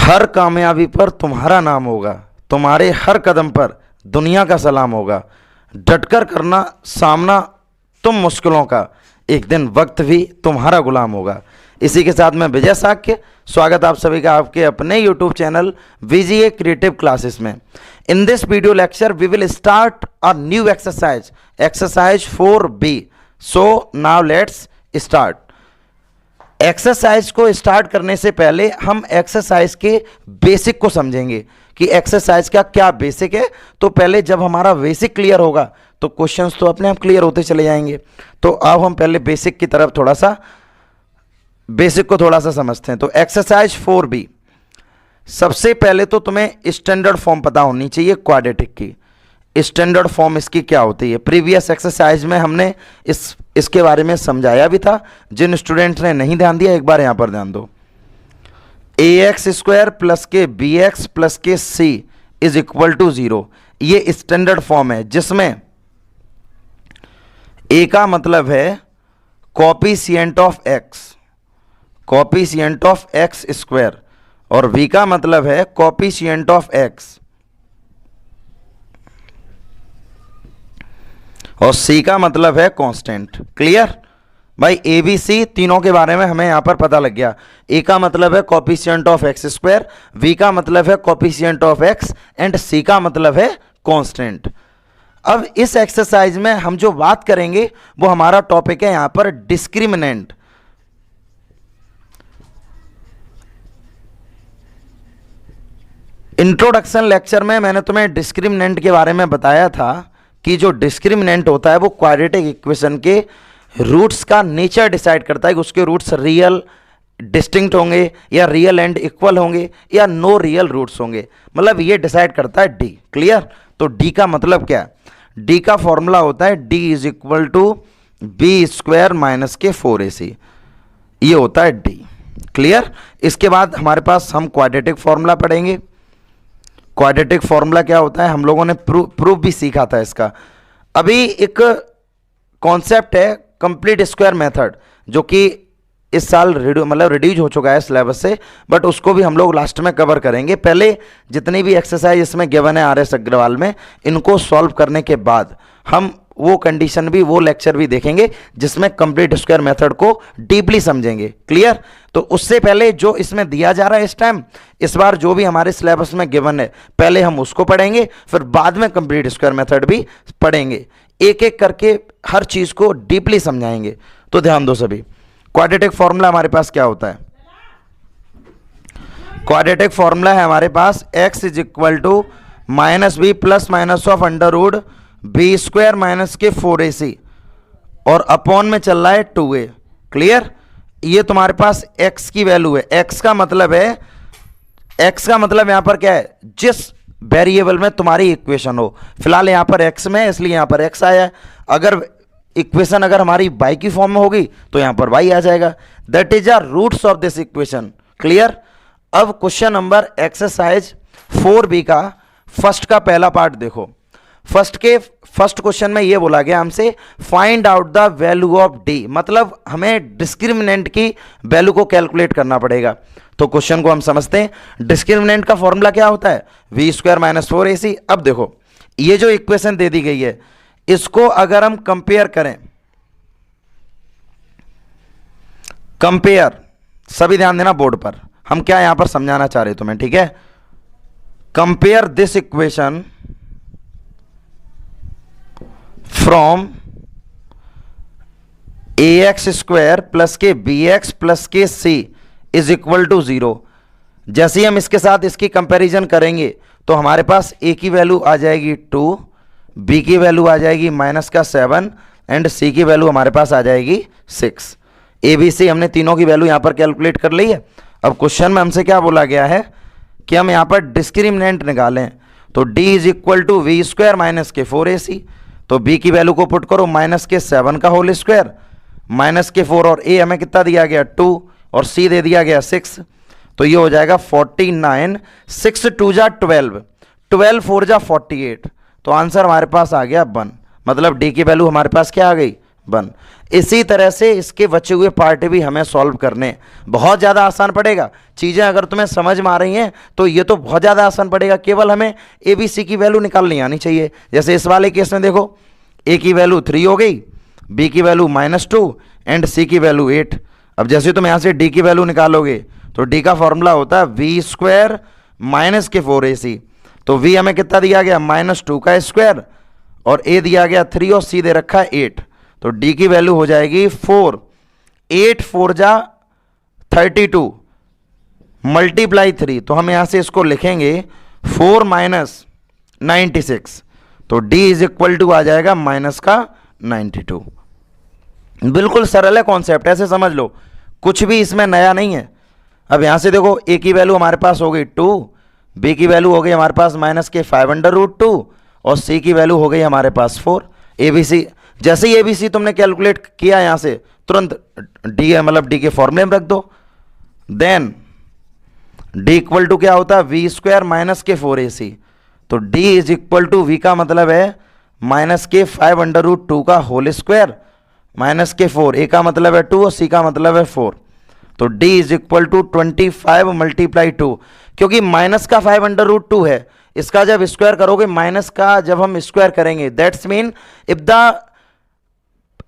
हर कामयाबी पर तुम्हारा नाम होगा, तुम्हारे हर कदम पर दुनिया का सलाम होगा। डटकर करना सामना तुम मुश्किलों का, एक दिन वक्त भी तुम्हारा गुलाम होगा। इसी के साथ मैं विजय साक्य, स्वागत आप सभी का आपके अपने YouTube channel VGA creative classes में। In this video lecture we will start a new exercise, exercise 4B। So now let's start. Exercise को स्टार्ट करने से पहले हम एक्सरसाइज के बेसिक को समझेंगे कि एक्सरसाइज का क्या बेसिक है। तो पहले जब हमारा बेसिक क्लियर होगा तो क्वेश्चंस तो अपने आप क्लियर होते चले जाएंगे। तो अब हम पहले बेसिक की तरफ बेसिक को थोड़ा सा समझते हैं। तो एक्सरसाइज 4B, सबसे पहले तो तुम्हें स्टैंडर्ड फॉर्म पता होनी चाहिए क्वाड्रेटिक की। स्टैंडर्ड फॉर्म इसकी क्या होती है, प्रीवियस एक्सरसाइज में हमने इसके बारे में समझाया भी था। जिन स्टूडेंट्स ने नहीं ध्यान दिया एक बार यहां पर ध्यान दो। ax² प्लस के bx प्लस के c इज इक्वल टू 0, ये स्टैंडर्ड फॉर्म है जिसमें a का मतलब है कॉपिशिएंट ऑफ x² और v का मतलब है कॉपिशिएंट ऑफ x और c का मतलब है कांस्टेंट। क्लियर भाई, ए बी सी तीनों के बारे में हमें यहां पर पता लग गया। a का मतलब है कॉपिशिएंट ऑफ x², v का मतलब है कॉपिशिएंट ऑफ x एंड c का मतलब है कांस्टेंट। अब इस एक्सरसाइज में हम जो बात करेंगे वो हमारा टॉपिक है यहां पर डिस्क्रिमिनेंट। इंट्रोडक्शन लेक्चर में मैंने तुम्हें डिस्क्रिमिनेंट के बारे में बताया था कि जो डिस्क्रिमिनेंट होता है वो क्वाड्रेटिक इक्वेशन के रूट्स का नेचर डिसाइड करता है कि उसके रूट्स रियल डिस्टिंक्ट होंगे या रियल एंड इक्वल होंगे या नो रियल रूट्स होंगे, मतलब ये डिसाइड करता है डी। क्लियर, तो डी का मतलब क्या है, डी का फॉर्मूला होता है D is equal to b² minus के 4ac, ये होता है डी। क्लियर, इसके बाद हमारे पास हम क्वाड्रेटिक फॉर्मूला पढ़ेंगे। क्वाड्रेटिक फॉर्मूला क्या होता है हम लोगों ने प्रूफ भी सीखा था इसका। अभी एक कॉन्सेप्ट है कंप्लीट स्क्वायर मेथड जो कि इस साल रिड्यूज हो चुका है सिलेबस से, बट उसको भी हम लोग लास्ट में कवर करेंगे। पहले जितनी भी एक्सरसाइज इसमें गिवन है RS अग्रवाल में, इनको सॉल्व करने के बाद हम वो कंडीशन भी, वो लेक्चर भी देखेंगे जिसमें कंप्लीट स्क्वायर मेथड को डीपली समझेंगे। क्लियर, तो उससे पहले जो इसमें दिया जा रहा है इस बार जो भी हमारे सिलेबस में गिवन है, पहले हम उसको पढ़ेंगे, फिर बाद में कंप्लीट स्क्वायर मेथड भी पढ़ेंगे। एक एक करके हर चीज को डीपली समझाएंगे। तो ध्यान दो सभी। क्वाड्रेटिक फॉर्मूला हमारे पास क्या होता है, क्वाड्रेटिक फॉर्मूला है हमारे पास x is equal to -b plus minus of under b² minus के 4ac और अपॉन में चल रहा है 2a। क्लियर, ये तुम्हारे पास x की वैल्यू है। x का मतलब यहां पर क्या है, जिस वेरिएबल में तुम्हारी इक्वेशन हो। फिलहाल यहां पर x में, इसलिए यहां पर x आया है। अगर इक्वेशन हमारी y की फॉर्म में होगी तो यहां पर y आ जाएगा। That is a roots of this equation. Clear, अब क्वेश्चन नंबर एक्सरसाइज 4B का फर्स्ट का पहला पार्ट देखो। फर्स्ट क्वेश्चन में ये बोला गया हमसे find out the value of D, मतलब हमें डिस्क्रिमिनेंट की वैल्यू को कैलकुलेट करना पड़ेगा। तो क्वेश्चन को हम समझते हैं। डिस्क्रिमिनेंट का फॉर्मूला क्या होता है, v² माइनस 4ac। अब देखो ये जो इक्वेशन दे दी गई है, इसको अगर हम कंपेयर करें, सभी ध्यान देना बोर्ड पर, हम क्या यहां पर समझाना चाह रहे तुम्हें, ठीक है। Compare this equation from ax² plus के bx प्लस के c इज इक्वल टू 0। जैसे ही हम इसके साथ इसकी कंपैरिजन करेंगे तो हमारे पास a की वैल्यू आ जाएगी 2, b की वैल्यू आ जाएगी -7 एंड c की वैल्यू हमारे पास आ जाएगी 6। a b c हमने तीनों की वैल्यू यहां पर कैलकुलेट कर ली है। अब क्वेश्चन में हमसे क्या बोला गया है कि हम यहां पर डिस्क्रिमिनेंट निकालें। तो d is equal to v² minus के 4ac, तो b की वैल्यू को पुट करो -7 का होल स्क्वायर -4 और a हमें कितना दिया गया 2 और c दे दिया गया 6, तो ये हो जाएगा 49, 6 2 जा 12, 12 4 जा 48। तो आंसर हमारे पास आ गया 1, मतलब d की वैल्यू हमारे पास क्या आ गई 1। इसी तरह से इसके बचे हुए पार्ट भी हमें सॉल्व करने, बहुत ज़्यादा आसान पड़ेगा। चीज़ें अगर तुम्हें समझ में आ रही हैं तो ये तो बहुत ज़्यादा आसान पड़ेगा, केवल हमें ए बी सी की वैल्यू निकालनी आनी चाहिए। जैसे इस वाले केस में देखो, ए की वैल्यू 3 हो गई, बी की वैल्यू -2 एंड सी की वैल्यू 8। अब जैसे तुम यहाँ से डी की वैल्यू निकालोगे तो डी का फॉर्मूला होता है वी स्क्वायर माइनस के 4ac। तो वी हमें कितना दिया गया, -2 का स्क्वायर, और ए दिया गया 3 और सी दे रखा है 8। तो डी की वैल्यू हो जाएगी 4, 8 4 जा 32 मल्टीप्लाई 3। तो हम यहां से इसको लिखेंगे 4 माइनस 96। तो डी इज इक्वल टू आ जाएगा माइनस का 92। बिल्कुल सरल है कॉन्सेप्ट, ऐसे समझ लो, कुछ भी इसमें नया नहीं है। अब यहां से देखो, ए की वैल्यू हमारे पास हो गई 2, बी की वैल्यू हो गई हमारे पास -5/√2 और सी की वैल्यू हो गई हमारे पास 4। ए बी सी, जैसे ही ए बी सी तुमने कैलकुलेट किया यहां से तुरंत डी मतलब डी के फॉर्मूले में रख दो। देन डी इक्वल टू क्या होता है, वी स्क्वायर माइनस के 4ac। तो D is equal to, V का मतलब है -5/√2 का होल स्क्वायर माइनस के 4, ए का मतलब है 2 और सी का मतलब है 4। तो d is equal to 25 multiply 2, क्योंकि माइनस का 5/√2 है, इसका जब स्क्वायर करोगे, माइनस का जब हम स्क्वायर करेंगे, that's mean if the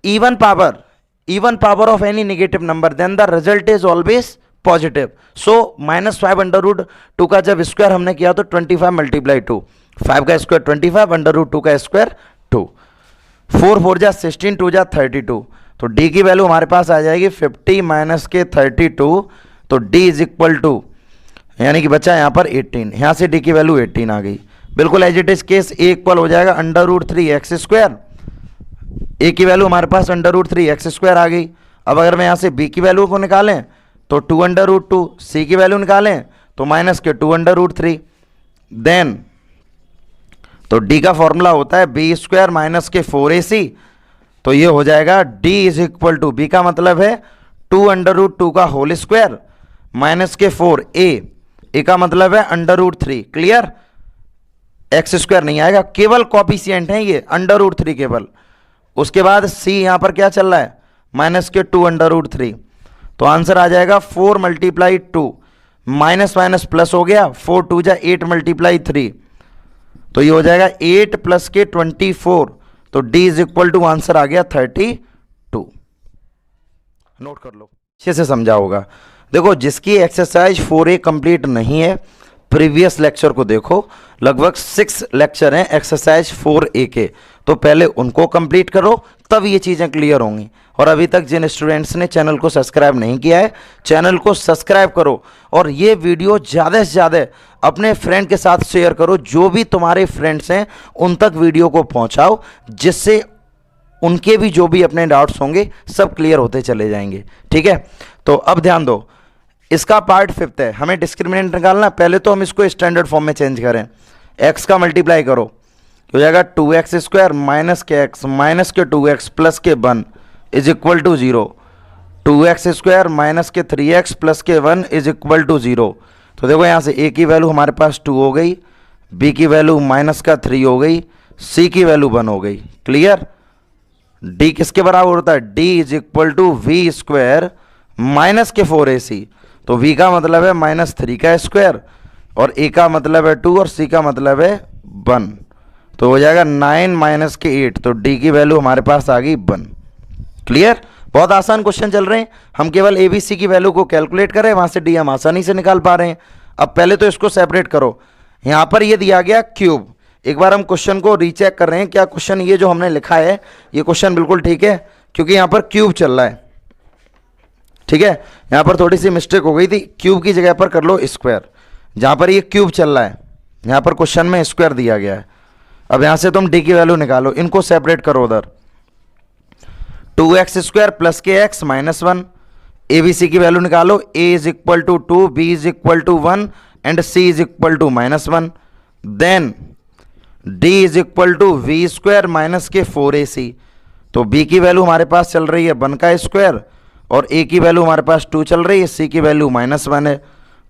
even power of any negative number then the result is always positive. So -5/√2 का जब स्क्वायर हमने किया तो 25 मल्टीप्लाई 2, 5 का स्क्वायर 25/√2 का स्क्वायर 2, 4 4 जा 16, 2 जा 32। तो d की वैल्यू हमारे पास आ जाएगी 50 माइनस के 32। तो d इज इक्वल टू, यानी कि बच्चा यहाँ पर 18, यहाँ से d की वैल्यू 18 आ गई। बिल्कुल as it is case, a equal हो जाएगा √3x²। ए की वैल्यू हमारे पास √3x² आ गई। अब अगर मैं यहाँ से b की वैल्यू को निकालें तो 2/√2, सी की वैल्यू निकालें तो माइनस के 2/√3। देन तो d का फॉर्मूला होता है b² माइनस के 4ac। तो ये हो जाएगा d is equal to, b का मतलब है 2/√2 का होल स्क्वायर माइनस के 4a, a का मतलब है √3। क्लियर, x² नहीं आएगा, केवल कॉफिशिएंट है ये √3 केवल। उसके बाद c यहां पर क्या चल रहा है, माइनस के 2/√3। तो आंसर आ जाएगा 4 मल्टीप्लाई 2, माइनस माइनस प्लस हो गया, 4 2 जा 8 मल्टीप्लाई 3। तो ये हो जाएगा 8 प्लस के 24। तो d is equal to answer आ गया 32। नोट कर लो, अच्छे से समझा होगा। देखो, जिसकी एक्सरसाइज 4a कंप्लीट नहीं है, प्रीवियस लेक्चर को देखो, लगभग 6 लेक्चर हैं एक्सरसाइज 4a के, तो पहले उनको कंप्लीट करो, तब ये चीज़ें क्लियर होंगी। और अभी तक जिन स्टूडेंट्स ने चैनल को सब्सक्राइब नहीं किया है, चैनल को सब्सक्राइब करो और ये वीडियो ज़्यादा से ज़्यादा अपने फ्रेंड के साथ शेयर करो। जो भी तुम्हारे फ्रेंड्स हैं उन तक वीडियो को पहुंचाओ, जिससे उनके भी जो भी अपने डाउट्स होंगे सब क्लियर होते चले जाएंगे। ठीक है, तो अब ध्यान दो, इसका पार्ट 5th है, हमें डिस्क्रिमिनेंट निकालना। पहले तो हम इसको स्टैंडर्ड फॉर्म में चेंज करें, x का मल्टीप्लाई करो, हो जाएगा 2x² माइनस के x माइनस के 2x प्लस के 1 is equal to 0। 2x² minus के 3x प्लस के 1 इज इक्वल टू 0। तो देखो यहाँ से a की वैल्यू हमारे पास 2 हो गई, b की वैल्यू माइनस का 3 हो गई, c की वैल्यू 1 हो गई। क्लियर, d किसके बराबर होता है, d is equal to v² minus के 4ac। तो v का मतलब है -3 का स्क्वायर और a का मतलब है 2 और c का मतलब है 1। तो हो जाएगा 9 माइनस के 8। तो d की वैल्यू हमारे पास आ गई 1। क्लियर, बहुत आसान क्वेश्चन चल रहे हैं, हम केवल ए बी सी की वैल्यू को कैलकुलेट करें, वहां से d हम आसानी से निकाल पा रहे हैं। अब पहले तो इसको सेपरेट करो, यहां पर ये दिया गया क्यूब। एक बार हम क्वेश्चन को रीचेक कर रहे हैं, क्या क्वेश्चन ये जो हमने लिखा है ये क्वेश्चन बिल्कुल ठीक है, क्योंकि यहां पर क्यूब चल रहा है। ठीक है, यहां पर थोड़ी सी मिस्टेक हो गई थी, क्यूब की जगह पर कर लो स्क्वायर। जहां पर ये क्यूब चल रहा है, यहां पर क्वेश्चन में स्क्वायर दिया गया है। अब यहां से तुम d की वैल्यू निकालो, इनको सेपरेट करो उधर। 2x² प्लस के x minus 1, A B C की वैल्यू निकालो, a is equal to 2, b is equal to 1 and c is equal to -1। Then d is equal to v² minus के 4ac। तो b की value हमारे पास चल रही है 1 का स्क्वायर और a की वैल्यू हमारे पास 2 चल रही है, c की वैल्यू -1 है।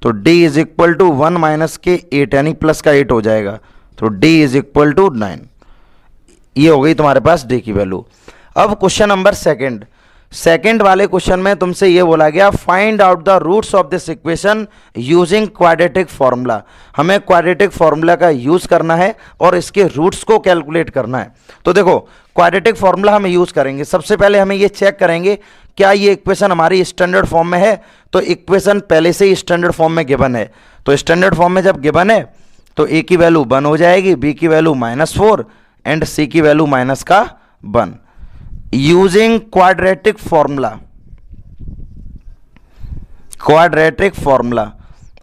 तो d is equal to 1 minus के 8 यानी प्लस का 8 हो जाएगा। तो d इज इक्वल टू 9। ये हो गई तुम्हारे पास d की वैल्यू। अब क्वेश्चन नंबर सेकंड वाले क्वेश्चन में तुमसे ये बोला गया find out the roots of this equation using quadratic formula. हमें क्वाड्रेटिक फॉर्मूला का यूज करना है और इसके रूट्स को कैलकुलेट करना है। तो देखो क्वाड्रेटिक फॉर्मूला हम यूज करेंगे। सबसे पहले हमें ये चेक करेंगे क्या ये इक्वेशन हमारी स्टैंडर्ड फॉर्म में है। तो इक्वेशन पहले से ही स्टैंडर्ड फॉर्म में गिवन है, तो स्टैंडर्ड फॉर्म में जब गिवन है तो ए की वैल्यू 1 हो जाएगी, बी की वैल्यू -4 एंड सी की वैल्यू -1। Using quadratic formula.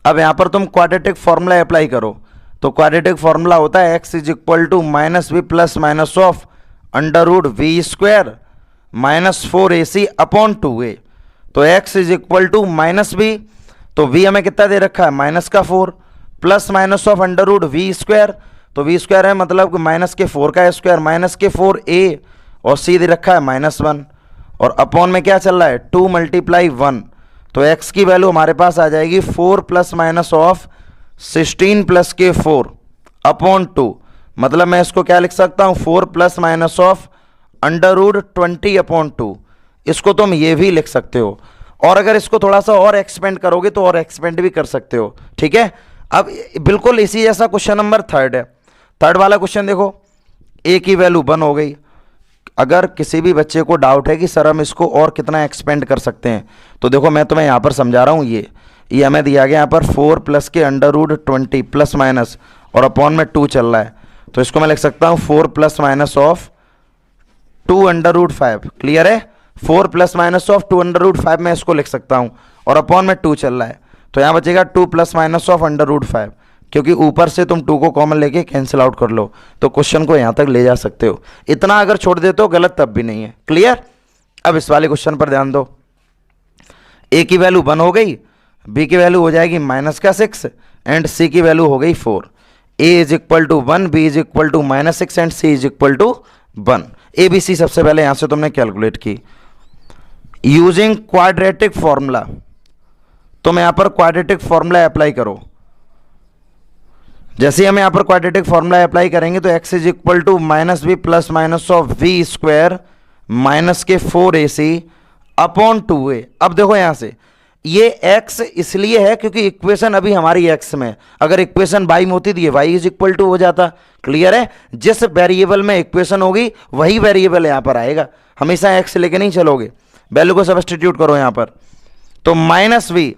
अब यहां पर तुम क्वाड्रेटिक फॉर्मूला अप्लाई करो। तो क्वाड्रेटिक फॉर्मूला होता है x is equal to -b plus minus of √v² -4ac upon 2a। तो x is equal to -b, तो v हमें कितना दे रखा है -4 प्लस माइनस ऑफ √v², तो v² है मतलब -4 का स्क्वायर -4a और c दे रखा है -1 और अपॉन में क्या चल रहा है 2 × 1। तो x की वैल्यू हमारे पास आ जाएगी 4 प्लस माइनस ऑफ 16 प्लस के 4 अपॉन 2। मतलब मैं इसको क्या लिख सकता हूँ 4 प्लस माइनस ऑफ √20 अपॉन 2। इसको तुम ये भी लिख सकते हो और अगर इसको थोड़ा सा और एक्सपेंड करोगे तो और एक्सपेंड भी कर सकते हो। ठीक है, अब बिल्कुल इसी जैसा क्वेश्चन नंबर 3 है। 3 वाला क्वेश्चन देखो, a की वैल्यू 1 हो गई। अगर किसी भी बच्चे को डाउट है कि सर हम इसको और कितना एक्सपेंड कर सकते हैं, तो देखो मैं तुम्हें यहाँ पर समझा रहा हूँ। ये हमें दिया गया यहाँ पर 4 प्लस के √20 प्लस माइनस और अपॉन में 2 चल रहा है, तो इसको मैं लिख सकता हूँ 4 प्लस माइनस ऑफ 2 √5। क्लियर है, 4 प्लस माइनस ऑफ 2 √5 मैं इसको लिख सकता हूँ और अपॉन में 2 चल रहा है, तो यहाँ बचेगा 2 प्लस माइनस ऑफ √5, क्योंकि ऊपर से तुम 2 को कॉमन लेके कैंसिल आउट कर लो तो क्वेश्चन को यहाँ तक ले जा सकते हो। इतना अगर छोड़ देते हो गलत तब भी नहीं है। क्लियर। अब इस वाले क्वेश्चन पर ध्यान दो, a की वैल्यू 1 हो गई, b की वैल्यू हो जाएगी -6 एंड c की वैल्यू हो गई 4। a is equal to 1, b is equal to -6 and c is equal to 1। a b c सबसे पहले यहां से तुमने कैलकुलेट की यूजिंग क्वाड्रेटिक फॉर्मूला। तुम यहां पर क्वाड्रेटिक फॉर्मूला अप्लाई करो। जैसे हम यहां पर क्वाड्रेटिक फॉर्मूला अप्लाई करेंगे तो x is equal to -b plus minus of v² -4ac upon 2a। अब देखो यहां से ये x इसलिए है क्योंकि इक्वेशन अभी हमारी x में, अगर इक्वेशन y में होती तो ये y इज इक्वल टू हो जाता। क्लियर है, जिस वेरिएबल में इक्वेशन होगी वही वेरिएबल यहां पर आएगा, हमेशा x लेके नहीं चलोगे। वैल्यू को सब्स्टिट्यूट करो यहां पर, तो -v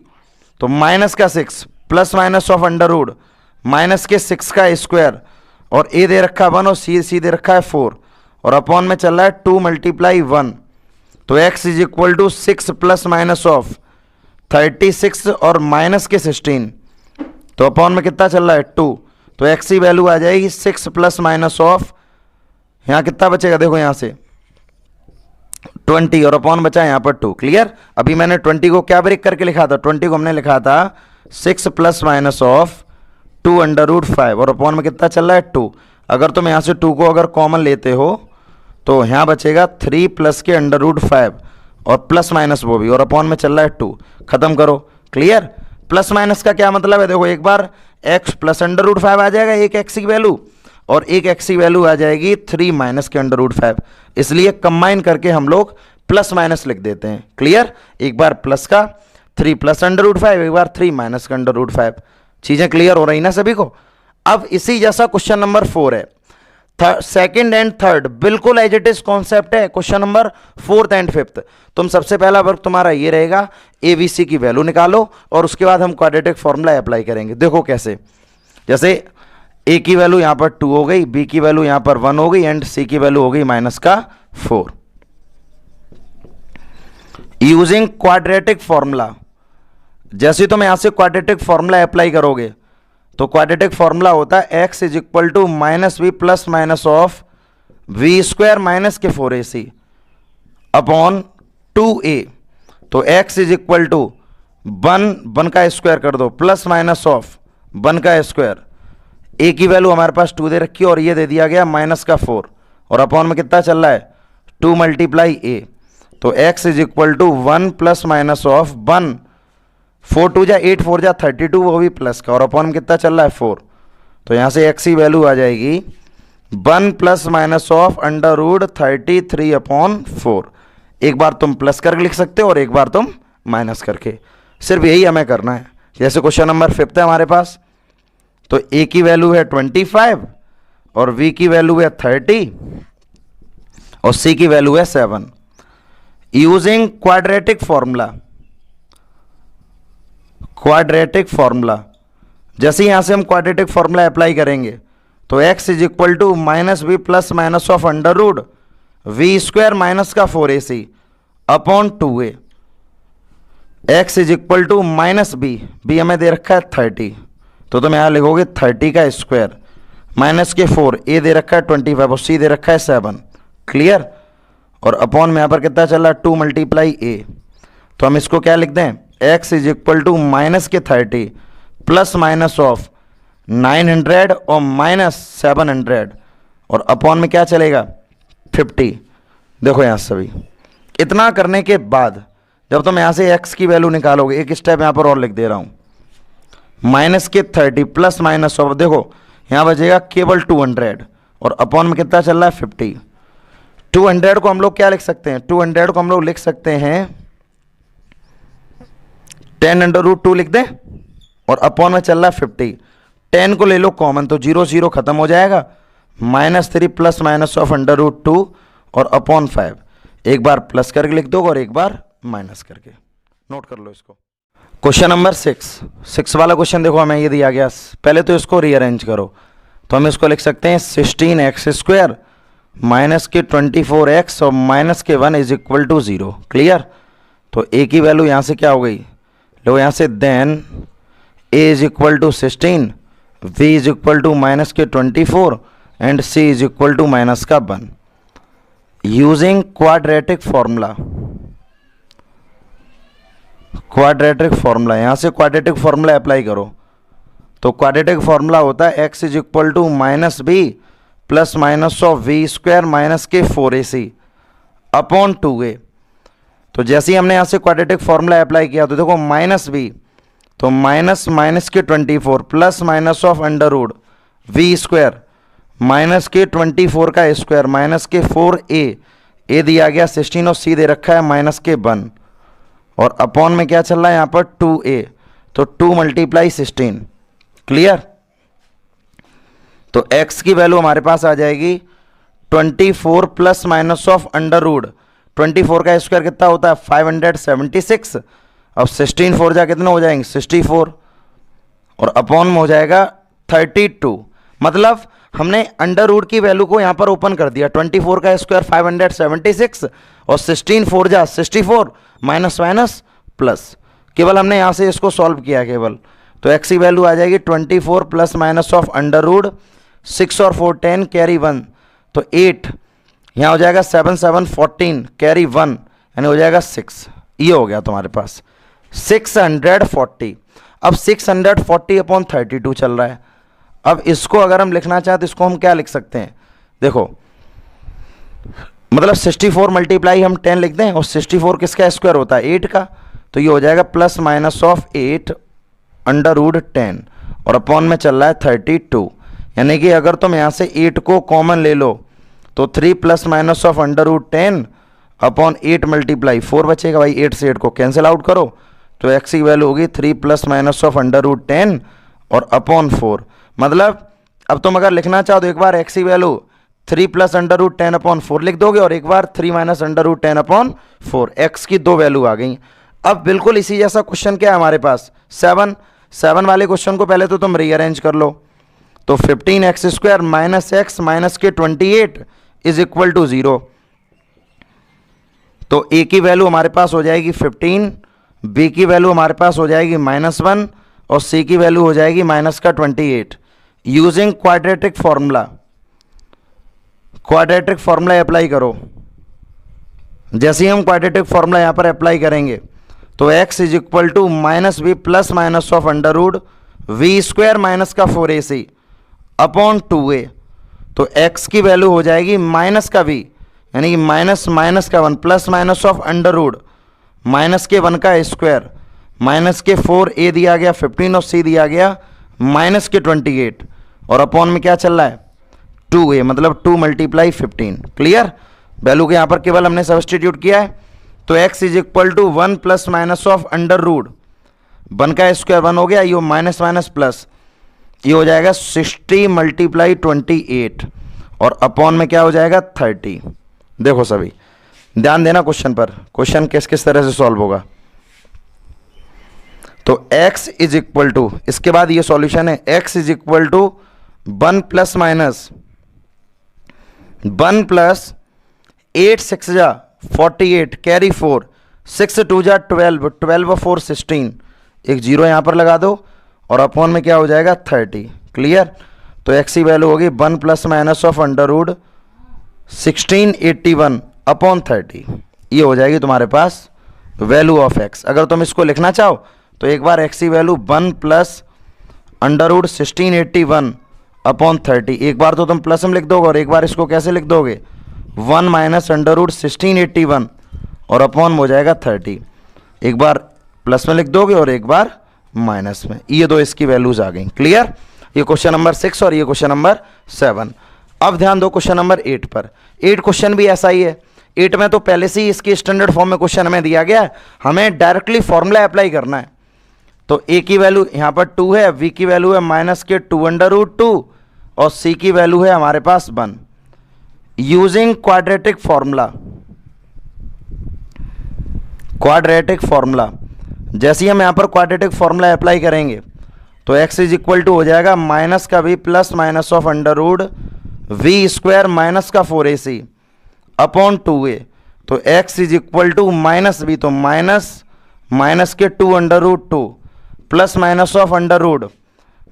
तो -6 प्लस माइनस ऑफ -6 का स्क्वायर और a दे रखा 1 और c दे रखा है 4 और अपॉन में चल रहा है 2 × 1। तो x is equal to 6 plus minus of 36 और -16, तो अपॉन में कितना चल रहा है 2। तो x की वैल्यू आ जाएगी 6 प्लस माइनस ऑफ, यहाँ कितना बचेगा देखो यहाँ से 20 और अपॉन बचा यहाँ पर 2। क्लियर। अभी मैंने 20 को क्या ब्रेक करके लिखा था, 20 को हमने लिखा था 6 प्लस माइनस ऑफ 2 √5 और अपॉन में कितना चल रहा है 2। अगर तुम यहाँ से 2 को अगर कॉमन लेते हो तो यहाँ बचेगा 3 प्लस के √5 और प्लस माइनस वो भी और अपॉन में चल रहा है 2। खत्म करो। क्लियर। प्लस माइनस का क्या मतलब है, देखो एक बार x प्लस √5 आ जाएगा एक x की वैल्यू और एक x की वैल्यू आ जाएगी 3 माइनस के √5, इसलिए कंबाइन करके हम लोग प्लस माइनस लिख देते हैं। क्लियर। एक बार प्लस का 3 प्लस √5, एक बार 3 माइनस का √5। चीजें क्लियर हो रही ना सभी को। अब इसी जैसा क्वेश्चन नंबर 4 है, सेकंड एंड थर्ड बिल्कुल एज इट इज कॉन्सेप्ट है। Question number 4th and 5th, तुम सबसे पहला वर्क तुम्हारा ये रहेगा ABC की वैल्यू निकालो और उसके बाद हम क्वाड्रेटिक फॉर्मूला अप्लाई करेंगे। देखो कैसे, जैसे A की वैल्यू यहां पर 2 हो गई, B की वैल्यू यहां पर 1 हो गई एंड C की वैल्यू हो गई -4। यूजिंग क्वाड्रेटिक फॉर्मूला, जैसे तुम यहां से क्वाड्रेटिक फॉर्मूला अप्लाई करोगे तो क्वाड्रेटिक फॉर्मूला होता है x is equal to -b plus minus of v² -4ac upon 2a। तो x इज इक्वल टू 1 का स्क्वायर कर दो प्लस माइनस ऑफ 1 का स्क्वायर, a की वैल्यू हमारे पास 2 दे रखी है और ये दे दिया गया -4 और अपॉन में कितना चल रहा है 2 × a। तो x is equal to 1 plus minus of 1, 4 2 जा 8, 4 जा 32, वो भी प्लस का और अपॉन में कितना चल रहा है 4। तो यहाँ से x की वैल्यू आ जाएगी 1 plus minus of under root 33/4। एक बार तुम प्लस करके लिख सकते हो और एक बार तुम माइनस करके, सिर्फ यही हमें करना है। जैसे क्वेश्चन नंबर 5 है हमारे पास, तो a की वैल्यू है 25 और v की वैल्यू है 30 और c की वैल्यू है 7। यूजिंग क्वाड्रेटिक फॉर्मूला, जैसे यहां से हम क्वाड्रेटिक फॉर्मूला अप्लाई करेंगे तो x is equal to minus B plus minus of under root we square minus का 4ac upon 2a। x is equal to minus B हमें दे रखा है 30, तो तुम यहां लिखोगे 30 का स्क्वायर माइनस के 4, a दे रखा है 25 और c दे रखा है 7। क्लियर? और अपॉन में यहां पर कितना चल रहा है 2 मल्टीप्लाई a, तो हम इसको क्या लिख दें, x is equal to minus के 30 प्लस माइनस ऑफ 900 और माइनस 700 और अपॉन में क्या चलेगा 50। देखो यहां सभी, इतना करने के बाद जब तुम यहां से x की वैल्यू निकालोगे, एक स्टेप यहां पर और लिख दे रहा हूं, माइनस के 30 प्लस माइनस ऑफ, देखो यहां बचेगा केवल 200 और अपॉन में कितना चल रहा है 50। 200 को हम लोग क्या लिख सकते हैं, 200 को हम लोग लिख सकते हैं 10 अंडर रूट 2 लिख दें और अपॉन में चल रहा है 50। 10 को ले लो कॉमन तो 0 0 खत्म हो जाएगा, -3 plus minus of under root 2 और अपॉन 5। एक बार प्लस करके लिख दो और एक बार माइनस करके, नोट कर लो इसको। क्वेश्चन नंबर 6 वाला क्वेश्चन देखो, हमें ये दिया गया, पहले तो इसको रीअरेंज करो, तो हम इसको लिख सकते हैं 16x² माइनस के 24x और माइनस के 1 इज इक्वल टू 0। क्लियर? तो a की वैल्यू यहाँ से क्या हो गई, लो यहाँ से then a is equal to 16, v is equal to minus के 24 and c is equal to minus का 1। यूजिंग क्वाड्रेटिक फॉर्मूला, यहाँ से क्वाड्रेटिक फॉर्मूला अप्लाई करो, तो क्वाड्रेटिक फॉर्मूला होता है x is equal to minus B plus minus of V square minus के 4ac upon 2a। तो जैसे ही हमने यहाँ से क्वाड्रेटिक फॉर्मूला अप्लाई किया तो देखो माइनस बी, तो माइनस माइनस के 24 plus minus of under root we square minus के 24 का स्क्वायर माइनस के 4a दिया गया 16 और c दे रखा है माइनस के 1 और अपॉन में क्या चल रहा है यहाँ पर 2a, तो 2 मल्टीप्लाई 16। क्लियर? तो x की वैल्यू हमारे पास आ जाएगी 24 plus minus of under root 24 का स्क्वायर कितना होता है 576 और 16 4 जा कितने हो जाएंगे 64 और अपॉन में हो जाएगा 32। मतलब हमने अंडर रूट की वैल्यू को यहाँ पर ओपन कर दिया, 24 का स्क्वायर 576 और 16 4 जा 64 माइनस माइनस प्लस, केवल हमने यहाँ से इसको सॉल्व किया केवल। तो x की वैल्यू आ जाएगी 24 plus minus of under root 6 और 4 10 कैरी 1, तो 8 यहाँ हो जाएगा 7 7 14 कैरी 1 यानी हो जाएगा 6। ये हो गया तुम्हारे पास 640। अब 640 अपॉन 32 चल रहा है। अब इसको अगर हम लिखना चाहें तो इसको हम क्या लिख सकते हैं, देखो मतलब 64 मल्टीप्लाई हम 10 लिख दें और 64 किसका स्क्वायर होता है 8 का, तो ये हो जाएगा plus minus of 8 under root 10 और अपॉन में चल रहा है 32। यानी कि अगर तुम यहाँ से 8 को कॉमन ले लो तो 3 plus minus of under root 10 upon 8 multiply 4 बचेगा भाई, 8 से 8 को कैंसिल आउट करो तो x की वैल्यू होगी 3 plus minus of under root 10 और अपॉन 4। मतलब अब तुम अगर लिखना चाहो तो एक बार x की value 3 plus under root 10 upon 4 लिख दोगे और एक बार 3 minus under root 10 upon 4। x की दो वैल्यू आ गई। अब बिल्कुल इसी जैसा क्वेश्चन क्या है हमारे पास 7 वाले क्वेश्चन को पहले तो तुम रीअरेंज कर लो, तो 15x² माइनस एक्स माइनस के 28 इज इक्वल टू 0। तो a की वैल्यू हमारे पास हो जाएगी 15, b की वैल्यू हमारे पास हो जाएगी -1 और c की वैल्यू हो जाएगी माइनस का 28। यूजिंग क्वाड्रेटिक फॉर्मूला अप्लाई करो। जैसे ही हम क्वाड्रेटिक फॉर्मूला यहाँ पर अप्लाई करेंगे तो x is equal to minus B plus minus of under root we square minus का 4ac अपॉन 2a। तो x की वैल्यू हो जाएगी माइनस का v यानी कि माइनस माइनस का 1 plus minus of under root minus के 1 का स्क्वायर माइनस के 4a दिया गया 15 और c दिया गया माइनस के 28 और अपॉन में क्या चल रहा है 2a मतलब 2 मल्टीप्लाई 15। क्लियर, वैल्यू के यहाँ पर केवल हमने सब्स्टिट्यूट किया है। तो x is equal to 1 plus minus of under root 1 का स्क्वायर 1 हो गया, ये माइनस माइनस प्लस, ये हो जाएगा 60 मल्टीप्लाई 28 और अपॉन में क्या हो जाएगा 30। देखो सभी ध्यान देना क्वेश्चन पर, क्वेश्चन किस किस तरह से सॉल्व होगा। तो x इज इक्वल टू, इसके बाद ये सॉल्यूशन है, x is equal to 1 plus minus 1 plus 8 6 जा 48 कैरी 4 6 2 जा 12 12 4 16, एक जीरो यहां पर लगा दो और अपॉन में क्या हो जाएगा 30। क्लियर, तो x की वैल्यू होगी 1 plus minus of under root 1681 upon 30। ये हो जाएगी तुम्हारे पास वैल्यू ऑफ x। अगर तुम इसको लिखना चाहो तो एक बार x की value 1 plus under root 1681 upon 30, एक बार तो तुम प्लस में लिख दोगे और एक बार इसको कैसे लिख दोगे 1 माइनस अंडर रूट 1681 और अपॉन हो जाएगा 30। एक बार प्लस में लिख दोगे और एक बार माइनस में। ये दो इसकी वैल्यूज आ गई। क्लियर, ये क्वेश्चन नंबर 6 और ये क्वेश्चन नंबर 7। अब ध्यान दो क्वेश्चन नंबर 8 पर। 8 क्वेश्चन भी ऐसा ही है। 8 में तो पहले से ही इसकी स्टैंडर्ड फॉर्म में क्वेश्चन हमें दिया गया है, हमें डायरेक्टली फॉर्मूला अप्लाई करना है। तो a की वैल्यू यहाँ पर 2 है, v की वैल्यू है माइनस के 2 अंडर रूट 2 और c की वैल्यू है हमारे पास 1। Using quadratic formula, quadratic formula जैसे ही हम यहाँ पर क्वाड्रेटिक फॉर्मूला अप्लाई करेंगे तो x इज इक्वल टू हो जाएगा माइनस का v plus minus of under root v square minus का 4ac अपॉन 2a। तो x is equal to minus v, तो माइनस माइनस के 2 under root 2 plus minus of under root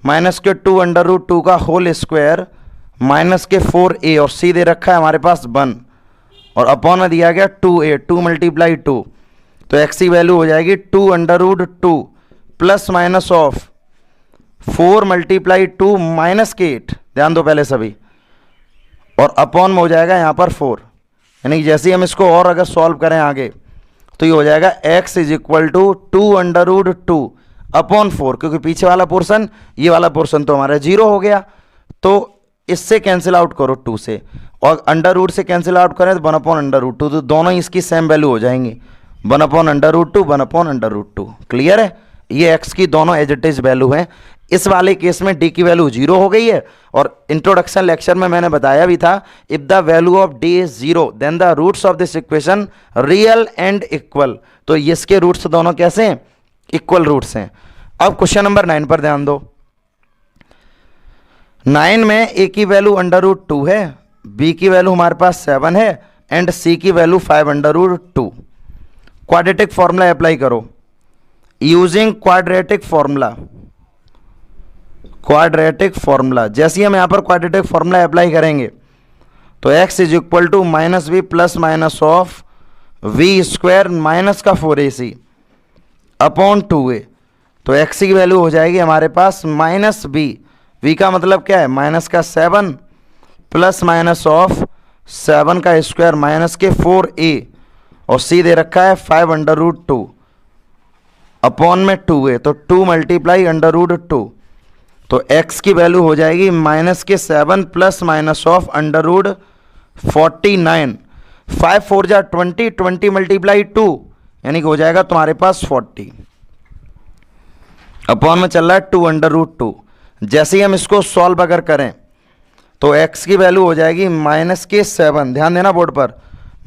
minus के 2 under root 2 का whole square minus के 4a और c दे रखा है हमारे पास 1 और अपॉन में दिया गया 2a 2 मल्टीप्लाई 2। तो x की वैल्यू हो जाएगी 2 under root 2 plus minus of 4 multiply 2 minus के 8, ध्यान दो पहले सभी, और अपॉन में हो जाएगा यहाँ पर 4। यानी जैसे ही हम इसको और अगर सॉल्व करें आगे तो ये हो जाएगा x is equal to 2 under root 2 upon 4, क्योंकि पीछे वाला पोर्शन ये वाला पोर्शन तो हमारा 0 हो गया, तो इससे कैंसिल आउट करो 2 से, और अंडर रूट से कैंसिल आउट करें तो 1 अपॉन अंडर रूट 2, तो दोनों इसकी सेम वैल्यू हो जाएंगी 1 upon under root 2 1 upon under root 2। Clear है, ये x की दोनों एज इट इज वैल्यू हैं। इस वाले केस में d की वैल्यू 0 हो गई है और इंट्रोडक्शन लेक्चर में मैंने बताया भी था, if the value of d is 0 then the roots of this equation real and equal. तो इसके रूट्स दोनों कैसे हैं, इक्वल रूट्स हैं। अब क्वेश्चन नंबर 9 पर ध्यान दो। 9 में a की वैल्यू अंडर रूट 2 है, b की वैल्यू हमारे पास 7 है एंड c की value 5 under root 2। Quadratic formula apply करो using quadratic formula. Quadratic formula जैसे ही हम यहां पर क्वाड्रेटिक फॉर्मूला अप्लाई करेंगे तो x is equal to minus V plus minus of v square minus का 4ac अपॉन 2a। तो x की वैल्यू हो जाएगी हमारे पास माइनस v का मतलब क्या है माइनस का 7 प्लस माइनस ऑफ 7 का स्क्वायर माइनस के 4a और c दे रखा है 5 अंडर रूट 2 अपॉन में 2a, तो 2 मल्टीप्लाई अंडर रूट 2। तो x की वैल्यू हो जाएगी माइनस के 7 plus minus of under root 49 5 4 जा 20 20 मल्टीप्लाई 2 यानी कि हो जाएगा तुम्हारे पास 40 अपॉन में चल रहा है 2 अंडर रूट 2। जैसे ही हम इसको सॉल्व अगर करें तो x की वैल्यू हो जाएगी माइनस के 7, ध्यान देना बोर्ड पर,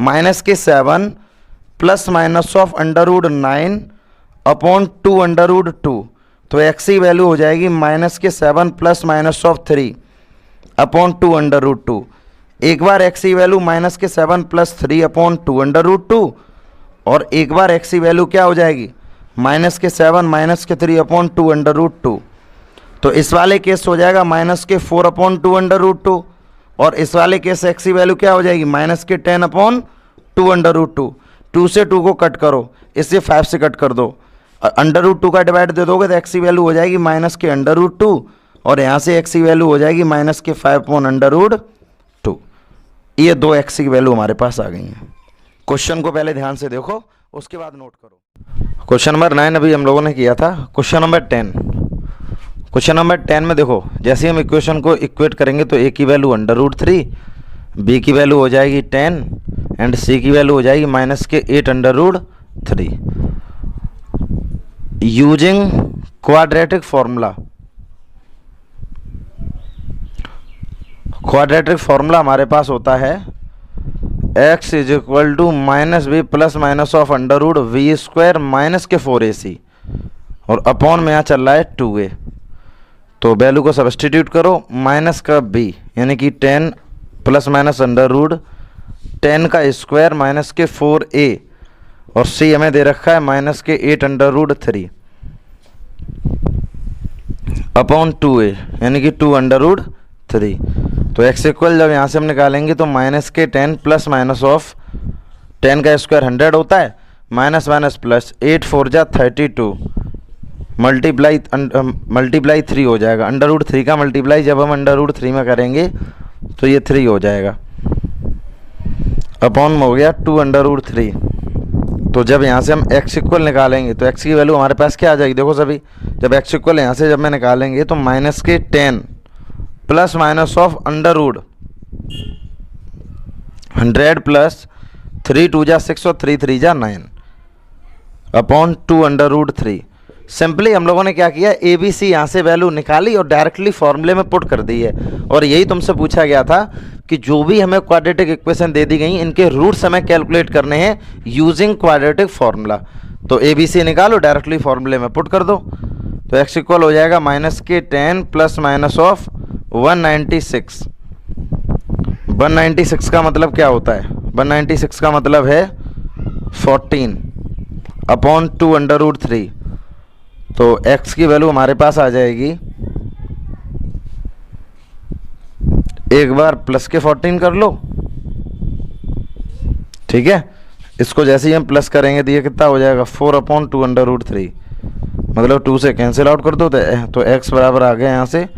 माइनस के 7 plus minus of under root 9 upon 2 under root 2। तो x की वैल्यू हो जाएगी माइनस के 7 plus minus of 3 upon 2 under root 2। एक बार x की वैल्यू माइनस के 7 प्लस 3 अपॉन 2 अंडर रूट 2 और एक बार x की वैल्यू क्या हो जाएगी माइनस के 7 माइनस के 3 अपॉन 2 अंडर रूट 2। तो इस वाले केस हो जाएगा माइनस के 4 अपॉन 2 अंडर रूट 2 और इस वाले केस x की वैल्यू क्या हो जाएगी माइनस के 10 अपॉन 2 अंडर रूट 2। 2 से 2 को कट करो, इससे 5 से कट कर दो, अंडर रूट 2 का डिवाइड दे दोगे तो x की वैल्यू हो जाएगी माइनस के अंडर रूट 2 और यहाँ से x की वैल्यू हो जाएगी माइनस के 5 अपॉन अंडर रूट 2। ये दो x की वैल्यू हमारे पास आ गई हैं। क्वेश्चन को पहले ध्यान से देखो उसके बाद नोट करो। क्वेश्चन नंबर 9 अभी हम लोगों ने किया था। क्वेश्चन नंबर 10, क्वेश्चन नंबर 10 में देखो, जैसे हम इक्वेशन को इक्वेट करेंगे तो ए की वैल्यू √3, बी की वैल्यू हो जाएगी 10 एंड सी की वैल्यू हो जाएगी -8 √3 using quadratic formula. Quadratic formula हमारे पास होता है x is equal to -b plus minus of √v² minus के 4ac और अपॉन में यहाँ चल रहा है 2a। तो वैल्यू को सब्स्टिट्यूट करो, माइनस का b यानी कि 10 प्लस माइनस √10 का स्क्वायर माइनस के 4a और c हमें दे रखा है -8 √3 अपॉन 2a यानी कि 2 √3। तो x इक्वल जब यहाँ से हम निकालेंगे तो -10 प्लस माइनस ऑफ 10 का स्क्वायर 100 होता है, माइनस माइनस प्लस 8 4 जा 32 मल्टीप्लाई 3 हो जाएगा। √3 का मल्टीप्लाई जब हम √3 में करेंगे तो ये 3 हो जाएगा, अपॉन में हो गया 2 √3। तो जब यहाँ से हम x इक्वल निकालेंगे तो x की वैल्यू हमारे पास क्या आ जाएगी, देखो सभी, जब x इक्वल यहाँ से जब मैं निकालेंगे तो -10 प्लस माइनस ऑफ √100 प्लस 3 2 जा 6 और 3 3 जा 9 अपॉन 2 √3। सिंपली हम लोगों ने क्या किया, ए बी सी यहाँ से वैल्यू निकाली और डायरेक्टली फॉर्मूले में पुट कर दी है। और यही तुमसे पूछा गया था कि जो भी हमें क्वाड्रेटिक इक्वेशन दे दी गई इनके रूट्स हमें कैलकुलेट करने हैं यूजिंग क्वाड्रेटिक फॉर्मूला। तो ए बी सी निकालो, डायरेक्टली फॉर्मूले में पुट कर दो। तो एक्स इक्वल हो जाएगा -10 प्लस माइनस ऑफ 196। 196 का मतलब क्या होता है, 196 का मतलब है 14 अपॉन 2 √3। तो x की वैल्यू हमारे पास आ जाएगी, एक बार प्लस के 14 कर लो, ठीक है। इसको जैसे ही हम प्लस करेंगे तो ये कितना हो जाएगा 4 अपॉन 2 √3, मतलब 2 से कैंसिल आउट कर दो तो x बराबर आ गया यहाँ से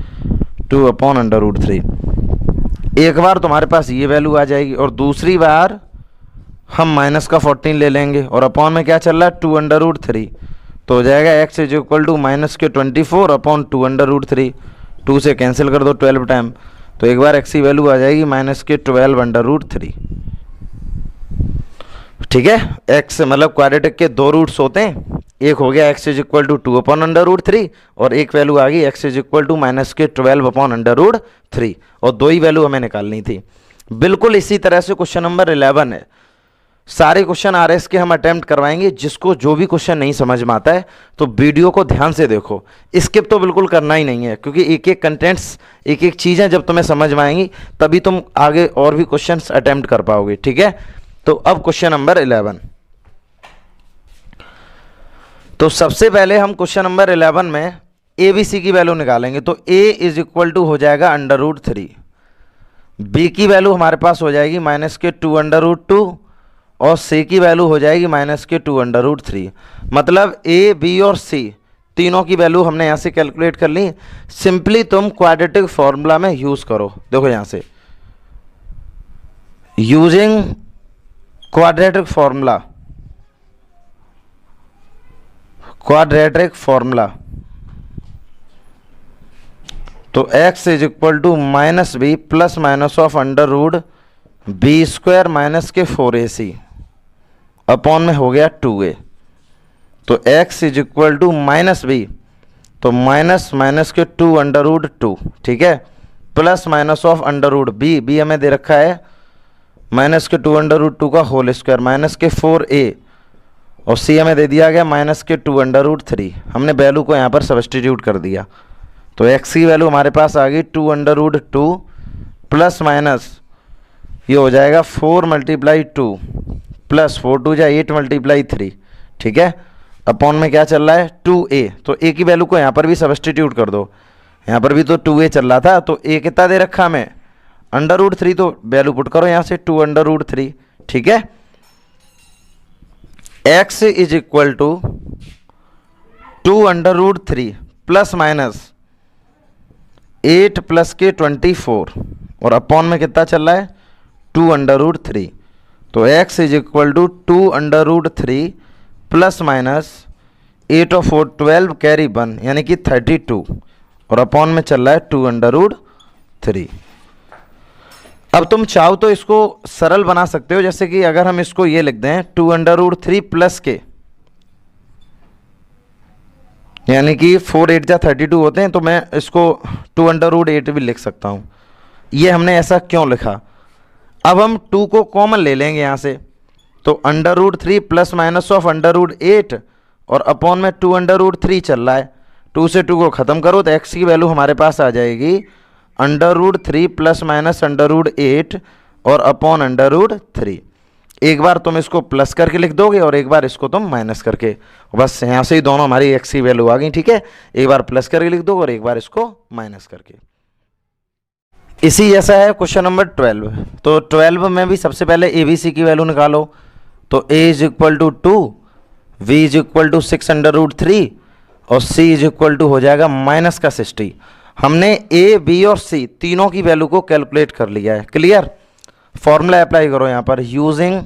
2 अपॉन √3। एक बार तुम्हारे पास ये वैल्यू आ जाएगी और दूसरी बार हम माइनस का 14 ले लेंगे और अपॉन में क्या चल रहा है 2 √3। तो हो जाएगा x is equal to -24 upon 2 √3। 2 से कैंसिल कर दो 12 टाइम, तो एक बार x की वैल्यू आ जाएगी -12 √3। ठीक है, x मतलब क्वाड्रेटिक के दो रूट्स होते हैं, एक हो गया x is equal to 2 upon √3 और एक वैल्यू आ गई x is equal to -12 upon √3 और दो ही वैल्यू हमें निकालनी थी। बिल्कुल इसी तरह से क्वेश्चन नंबर 11 है। सारे क्वेश्चन RS के हम अटेम्प्ट करवाएंगे। जिसको जो भी क्वेश्चन नहीं समझ में आता है तो वीडियो को ध्यान से देखो, स्किप तो बिल्कुल करना ही नहीं है, क्योंकि एक एक कंटेंट्स एक एक चीज़ें जब तुम्हें समझ में आएंगी तभी तुम आगे और भी क्वेश्चन अटेम्प्ट कर पाओगे। ठीक है, तो अब क्वेश्चन नंबर 11। तो सबसे पहले हम क्वेश्चन नंबर 11 में ए बी सी की वैल्यू निकालेंगे। तो a इज इक्वल टू हो जाएगा √3, b की वैल्यू हमारे पास हो जाएगी -2 √2 और c की वैल्यू हो जाएगी -2 √3। मतलब a b और c तीनों की वैल्यू हमने यहाँ से कैलकुलेट कर ली। सिंपली तुम क्वाड्रेटिक फॉर्मूला में यूज़ करो। देखो यहाँ से using quadratic formula, quadratic formula तो x is equal to -b plus minus of √b² minus के 4ac अपॉन में हो गया 2a। तो x is equal to -b तो माइनस के 2 √2, ठीक है, प्लस माइनस ऑफ b हमें दे रखा है माइनस के 2 √2 का होल स्क्वायर माइनस के 4a और c हमें दे दिया गया -2 √3। हमने वैल्यू को यहाँ पर सब्स्टिट्यूट कर दिया। तो x की वैल्यू हमारे पास आ गई 2 √2 प्लस माइनस ये हो जाएगा 4 × 2 प्लस 4 2 जा 8 × 3, ठीक है, अपॉन में क्या चल रहा है 2a। तो a की वैल्यू को यहाँ पर भी सब्स्टिट्यूट कर दो, यहाँ पर भी तो 2a चल रहा था, तो a कितना दे रखा हमें √3, तो वैल्यू पुट करो यहाँ से 2 √3, ठीक है। x is equal to 2 √3 plus minus 8 plus के 24 और अपॉन में कितना चल रहा है 2 √3। तो x is equal to 2 √3 plus minus 8 और 4 12 कैरी 1 यानी कि 32 और अपॉन में चल रहा है 2√3। अब तुम चाहो तो इसको सरल बना सकते हो, जैसे कि अगर हम इसको ये लिख दें 2√3 प्लस के, यानी कि 4 8 जा 32 होते हैं, तो मैं इसको 2√8 भी लिख सकता हूँ। ये हमने ऐसा क्यों लिखा? अब हम 2 को कॉमन ले लेंगे यहाँ से, तो √3 प्लस माइनस ऑफ √8 और अपॉन में 2√3 चल रहा है। 2 से 2 को ख़त्म करो तो x की वैल्यू हमारे पास आ जाएगी √3 प्लस माइनस √8 और अपॉन √3। एक बार तुम इसको प्लस करके लिख दोगे और एक बार इसको तुम माइनस करके, बस यहाँ से ही दोनों हमारी x की वैल्यू आ गई। ठीक है, एक बार प्लस करके लिख दोगे और एक बार इसको माइनस करके। इसी जैसा है क्वेश्चन नंबर 12। तो 12 में भी सबसे पहले ABC की वैल्यू निकालो। तो A is equal to 2, V is equal to 6√3 और C इज इक्वल टू हो जाएगा माइनस का 60। हमने A, B और C तीनों की वैल्यू को कैलकुलेट कर लिया है। क्लियर? फॉर्मूला अप्लाई करो यहाँ पर यूजिंग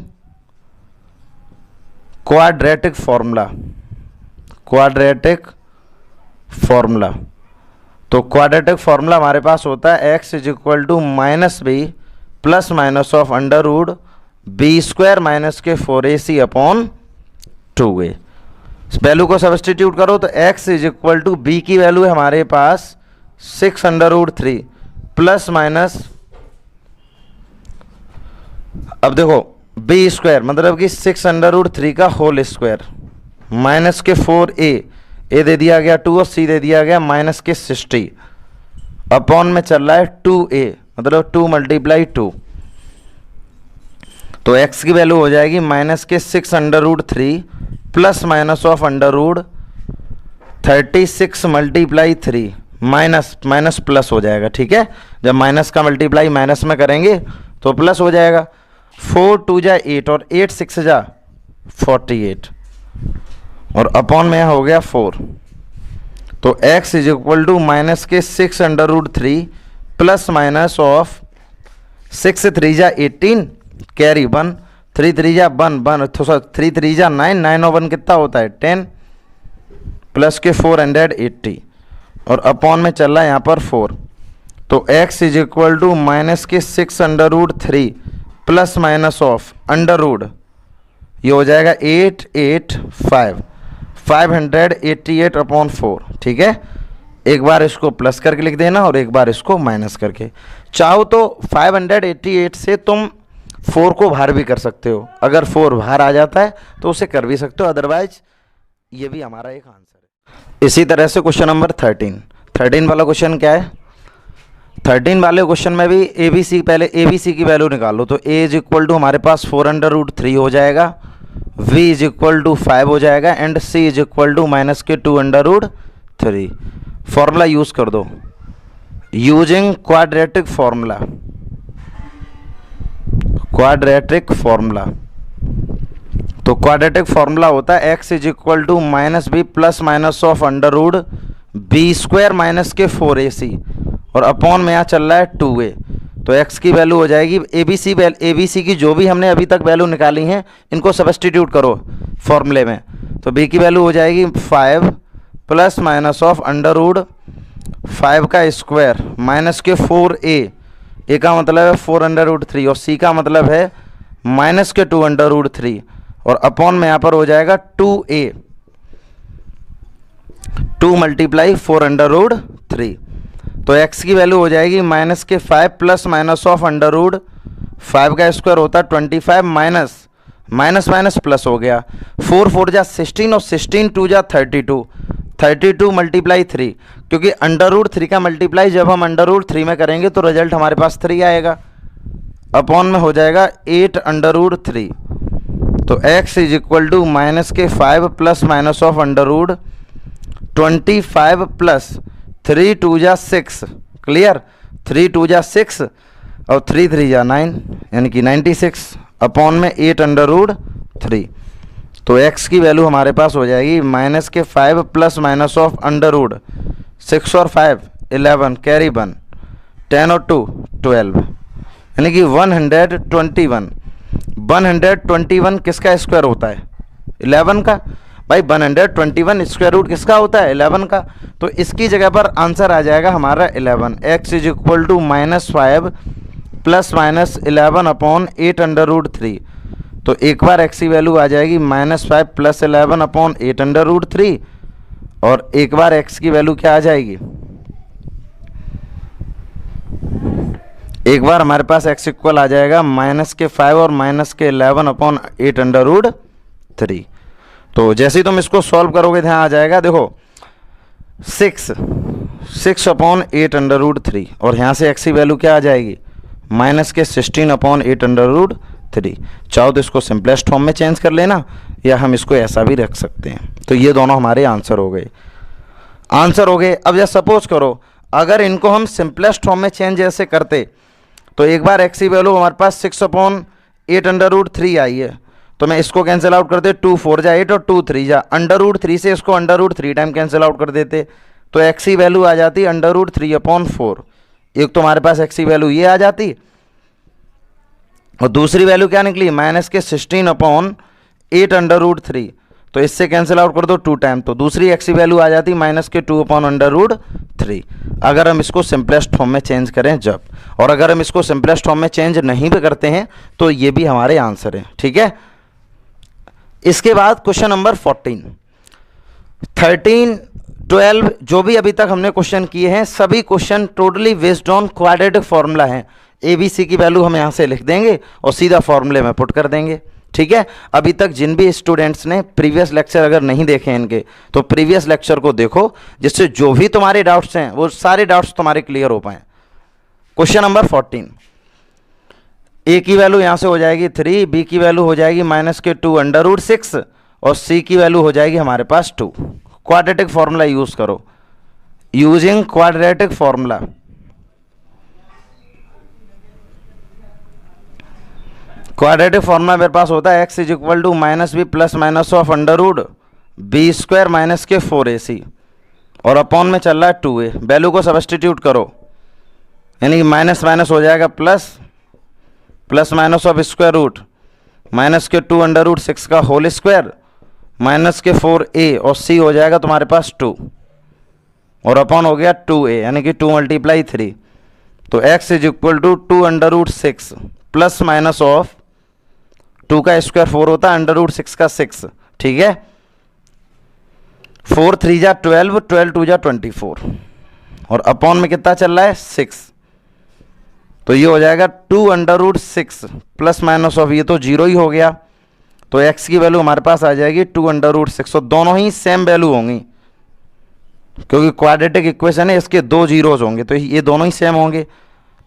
क्वाड्रेटिक फॉर्मूला। तो क्वाड्रेटिक फॉर्मूला हमारे पास होता है x is equal to minus B plus minus of √b² minus के 4ac अपॉन 2a। इस वैल्यू को सब्स्टिट्यूट करो तो x is equal to b की वैल्यू है हमारे पास 6√3 प्लस माइनस, अब देखो b² मतलब कि 6√3 का होल स्क्वायर माइनस के 4a, ए दे दिया गया 2 और c दे दिया गया माइनस के 60 अपॉन में चल रहा है 2a मतलब 2 × 2। तो x की वैल्यू हो जाएगी माइनस के 6√3 plus minus of √36 × 3 minus minus plus हो जाएगा। ठीक है, जब माइनस का मल्टीप्लाई माइनस में करेंगे तो प्लस हो जाएगा। 4 2 जा 8 और 8 6 जा 48 और अपॉन में हो गया 4। तो x is equal to minus के 6√3 प्लस माइनस ऑफ 6 3 जा 18 कैरी 1 3 3 जा 1 3 3 जा 9 9 और 1 कितना होता है 10 प्लस के 480 और अपॉन में चल रहा है यहाँ पर 4। तो x is equal to minus के 6√3 प्लस माइनस ऑफ ये हो जाएगा 588 अपॉन 4। ठीक है, एक बार इसको प्लस करके लिख देना और एक बार इसको माइनस करके। चाहो तो 588 से तुम 4 को बाहर भी कर सकते हो, अगर 4 बाहर आ जाता है तो उसे कर भी सकते हो, अदरवाइज ये भी हमारा एक आंसर है। इसी तरह से क्वेश्चन नंबर 13 वाला क्वेश्चन क्या है? 13 वाले क्वेश्चन में भी ABC, पहले ABC की वैल्यू निकालो। तो A इज इक्वल टू हमारे पास 4√3 हो जाएगा, V इज इक्वल टू 5 हो जाएगा and C is equal to minus के 2√3। फॉर्मूला यूज कर दो यूजिंग क्वाड्रेटिक फॉर्मूला। तो क्वाड्रेटिक फॉर्मूला होता है x is equal to minus B plus minus of √b² minus के 4ac और अपॉन में यहाँ चल रहा है 2a। तो x की वैल्यू हो जाएगी ABC की जो भी हमने अभी तक वैल्यू निकाली हैं इनको सब्स्टिट्यूट करो फॉर्मूले में। तो b की वैल्यू हो जाएगी 5 प्लस माइनस ऑफ √5 का स्क्वायर माइनस के 4a, a का मतलब है 4√3 और c का मतलब है माइनस के 2√3 और अपॉन में यहाँ पर हो जाएगा 2a 2 × 4√3। तो x की वैल्यू हो जाएगी माइनस के 5 प्लस माइनस ऑफ √5 का स्क्वायर होता है 25 माइनस माइनस प्लस हो गया 4 4 जा 16 और 16 2 जा 32 × 3, क्योंकि √3 का मल्टीप्लाई जब हम √3 में करेंगे तो रिजल्ट हमारे पास 3 आएगा, अपॉन में हो जाएगा 8√3। तो x is equal to minus के 5 प्लस माइनस ऑफ √25 प्लस 3 2 जा 6। क्लियर? 3 2 जा 6 और 3 3 जा 9 यानी कि 96 अपॉन में 8√3। तो x की वैल्यू हमारे पास हो जाएगी माइनस के 5 प्लस माइनस ऑफ √6 और 5 11 कैरी 1 10 और 2 12 यानी कि 121 किसका स्क्वायर होता है 11 का, भाई 121 स्क्वायर रूट किसका होता है? 11 का। तो इसकी जगह पर आंसर आ जाएगा हमारा 11। x is equal to -5 plus minus 11 upon 8√3। तो एक बार x की वैल्यू आ जाएगी -5 प्लस 11 अपॉन 8√3, और एक बार x की वैल्यू क्या आ जाएगी? एक बार हमारे पास x इक्वल आ जाएगा -5 और -11 अपॉन 8√3। तो जैसे ही तुम इसको सॉल्व करोगे ध्यान आ जाएगा, देखो 6 अपॉन 8√3, और यहाँ से x की वैल्यू क्या आ जाएगी? -16 अपॉन 8√3। चाहो तो इसको सिंपलेस्ट फॉर्म में चेंज कर लेना, या हम इसको ऐसा भी रख सकते हैं। तो ये दोनों हमारे आंसर हो गए। अब जैसे सपोज करो अगर इनको हम सिंपलेस्ट फॉर्म में चेंज जैसे करते, तो एक बार x की वैल्यू हमारे पास 6 अपॉन 8√3 आई है, तो मैं इसको कैंसिल आउट कर दे, 2 4 जा 8 और 2 3 जा √3 से इसको √3 टाइम कैंसिल आउट कर देते, तो x की वैल्यू आ जाती √3 अपॉन 4। एक तो हमारे पास x की वैल्यू ये आ जाती, और दूसरी वैल्यू क्या निकली? -16 अपॉन 8√3। तो इससे कैंसिल आउट कर दो 2 टाइम, तो दूसरी x की वैल्यू आ जाती -2 अपॉन √3। अगर हम इसको सिंपलेस्ट फॉर्म में चेंज करें जब, और अगर हम इसको सिंपलेस्ट फॉर्म में चेंज नहीं भी करते हैं तो ये भी हमारे आंसर हैं। ठीक है। इसके बाद क्वेश्चन नंबर 14, 13, 12 जो भी अभी तक हमने क्वेश्चन किए हैं सभी question totally based on quadratic formula है। ABC की वैल्यू हम यहाँ से लिख देंगे और सीधा फॉर्मूले में पुट कर देंगे। ठीक है। अभी तक जिन भी स्टूडेंट्स ने प्रीवियस लेक्चर अगर नहीं देखे इनके, तो प्रीवियस लेक्चर को देखो, जिससे जो भी तुम्हारे डाउट्स हैं वो सारे डाउट्स तुम्हारे क्लियर हो पाए। क्वेश्चन नंबर 14, A की वैल्यू यहाँ से हो जाएगी 3, B की वैल्यू हो जाएगी -2 √6, और C की वैल्यू हो जाएगी हमारे पास 2। क्वाड्रेटिक फॉर्मूला यूज करो, using quadratic formula. Quadratic formula मेरे पास होता है x is equal to -b plus minus of √b² minus के 4ac, और अपॉन में चल रहा है 2a। वैल्यू को सब्स्टिट्यूट करो, यानी कि माइनस माइनस हो जाएगा plus, plus minus of square root minus के 2√6 का होल स्क्वायर माइनस के 4a, और c हो जाएगा तुम्हारे पास 2, और अपॉन हो गया 2a, यानी कि 2 × 3। तो x is equal to 2√6 plus minus of 2 का स्क्वायर 4 होता है, √6 का 6। ठीक है। 4 3 जा 12, 12 2 जा 24, और अपॉन में कितना चल रहा है 6। तो ये हो जाएगा 2√6 प्लस माइनस ऑफ, ये तो 0 ही हो गया, तो x की वैल्यू हमारे पास आ जाएगी 2√6, और दोनों ही सेम वैल्यू होंगी क्योंकि क्वाड्रेटिक इक्वेशन है, इसके 2 जीरोज होंगे, तो ये दोनों ही सेम होंगे।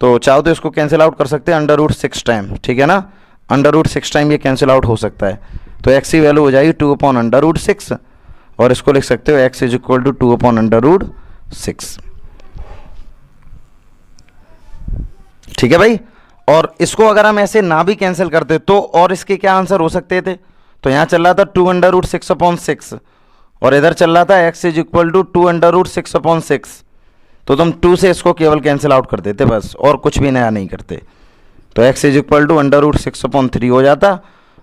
तो चाहो तो इसको कैंसिल आउट कर सकते हैं √6 टाइम। ठीक है ना, √6 टाइम ये कैंसिल आउट हो सकता है, तो x की वैल्यू हो जाएगी 2 अपॉन √6, और इसको लिख सकते हो x is equal to 2 upon √6। ठीक है भाई। और इसको अगर हम ऐसे ना भी कैंसिल करते तो और इसके क्या आंसर हो सकते थे? तो यहाँ चल रहा था 2 √6 अपॉन 6, और इधर चल रहा था x is equal to 2 √6 upon 6। तो तुम 2 से इसको केवल कैंसिल आउट कर देते बस, और कुछ भी नया नहीं करते। तो x is equal to √6 upon 3 हो जाता,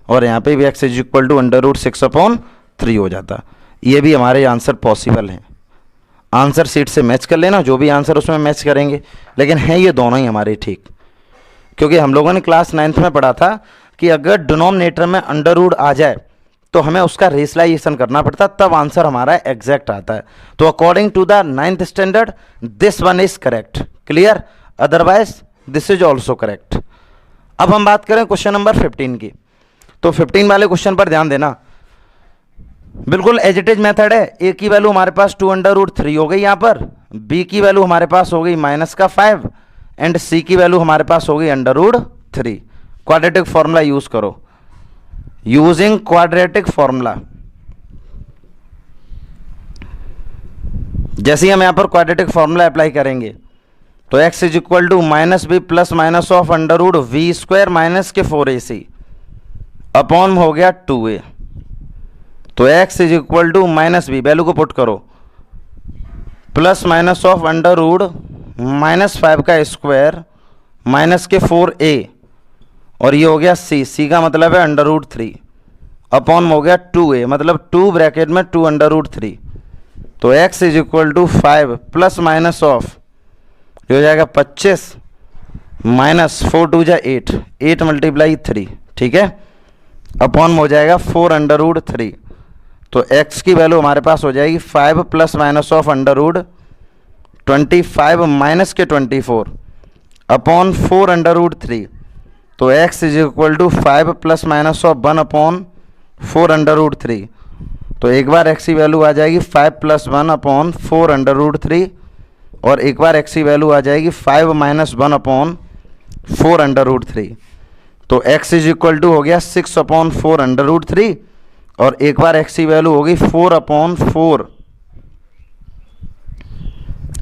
और यहाँ पे भी x is equal to √6 upon 3 हो जाता। ये भी हमारे आंसर पॉसिबल हैं। आंसर सीट से मैच कर लेना, जो भी आंसर उसमें मैच करेंगे, लेकिन हैं ये दोनों ही हमारे ठीक, क्योंकि हम लोगों ने क्लास 9th में पढ़ा था कि अगर डिनोमिनेटर में अंडर आ जाए तो हमें उसका रेशलाइजेशन करना पड़ता, तब आंसर हमारा एग्जैक्ट आता है। तो according to the 9th standard this one is correct. Clear? Otherwise this is also correct. अब हम बात करें क्वेश्चन नंबर 15 की। तो 15 वाले क्वेश्चन पर ध्यान देना, बिल्कुल एज इट इज मेथड है। ए की वैल्यू हमारे पास 2√3 हो गई यहाँ पर, बी की वैल्यू हमारे पास हो गई -5, एंड सी की वैल्यू हमारे पास हो गई √3। क्वाड्रेटिक फॉर्मूला यूज करो, यूजिंग क्वाड्रेटिक फॉर्मूला। जैसे ही हम यहां पर क्वाड्रेटिक फॉर्मूला अप्लाई करेंगे तो x is equal to -b plus minus of √v² minus के 4ac, अपॉन हो गया 2a। तो x is equal to -b, value को पुट करो, प्लस माइनस ऑफ -5 का स्क्वायर माइनस के 4a, और ये हो गया c का मतलब है √3, अपॉन हो गया 2a, मतलब 2 ब्रैकेट में 2 अंडर रूट 3। तो x is equal to 5 plus minus of ये हो जाएगा 25 माइनस 4 2 जा 8, 8 मल्टीप्लाई 3, ठीक है, अपॉन हो जाएगा 4 अंडर रूट 3। तो x की वैल्यू हमारे पास हो जाएगी 5 plus minus of under root 25 minus के 24 अपॉन 4 अंडर रूट 3। तो x is equal to 5 plus minus of 1 upon 4 under root 3। तो एक बार x की वैल्यू आ जाएगी 5 प्लस 1 अपॉन 4 अंडर रूट 3, और एक बार x की वैल्यू आ जाएगी 5 माइनस 1 अपॉन 4 अंडर रूट 3। तो x इज इक्वल टू हो गया 6 अपॉन 4 अंडर रूट 3, और एक बार x की वैल्यू होगी 4 अपॉन 4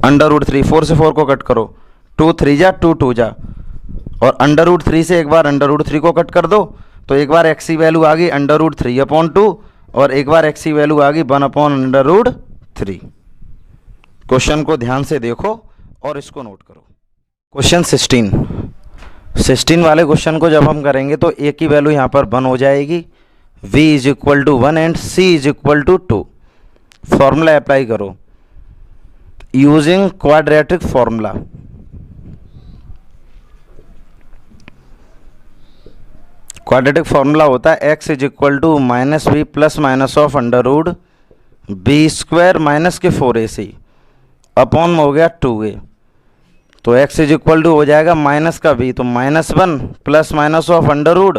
अंडर रूट 3। 4 से 4 को कट करो, 2 3 जा 2 2 जा, और अंडर रूट 3 से एक बार अंडर रूट 3 को कट कर दो, तो एक बार x की वैल्यू आ गई अंडर रूट 3 अपॉन 2, और एक बार x की वैल्यू आ गई 1 अपॉन अंडर रूट 3। क्वेश्चन को ध्यान से देखो और इसको नोट करो। क्वेश्चन 16 वाले क्वेश्चन को जब हम करेंगे तो a की वैल्यू यहाँ पर 1 हो जाएगी, v is equal to 1 and c is equal to 2। Formula apply करो using quadratic formula. Quadratic formula होता है x is equal to minus B plus minus of under root B square minus के 4ac upon हो गया 2a। तो x is equal to हो जाएगा minus का b, तो -1 plus minus of under root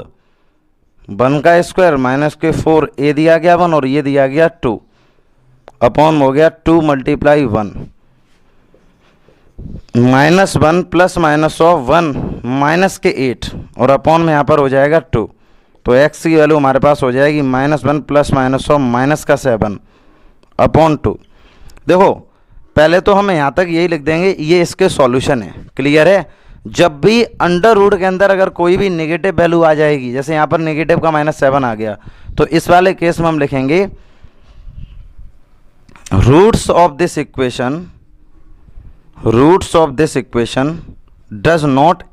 1 का स्क्वायर माइनस के 4a दिया गया 1 और ये दिया गया 2 अपॉन हो गया 2 multiply 1 -1 plus minus of 1 minus के 8 और अपॉन में यहाँ पर हो जाएगा 2। तो x की वैल्यू हमारे पास हो जाएगी -1 प्लस माइनस ऑफ माइनस का 7 अपॉन 2। देखो पहले तो हम यहाँ तक यही लिख देंगे, ये इसके सॉल्यूशन है, क्लियर है। जब भी अंडर रूट के अंदर अगर कोई भी नेगेटिव वैल्यू आ जाएगी, जैसे यहाँ पर नेगेटिव का -7 आ गया, तो इस वाले केस में हम लिखेंगे roots of this equation does not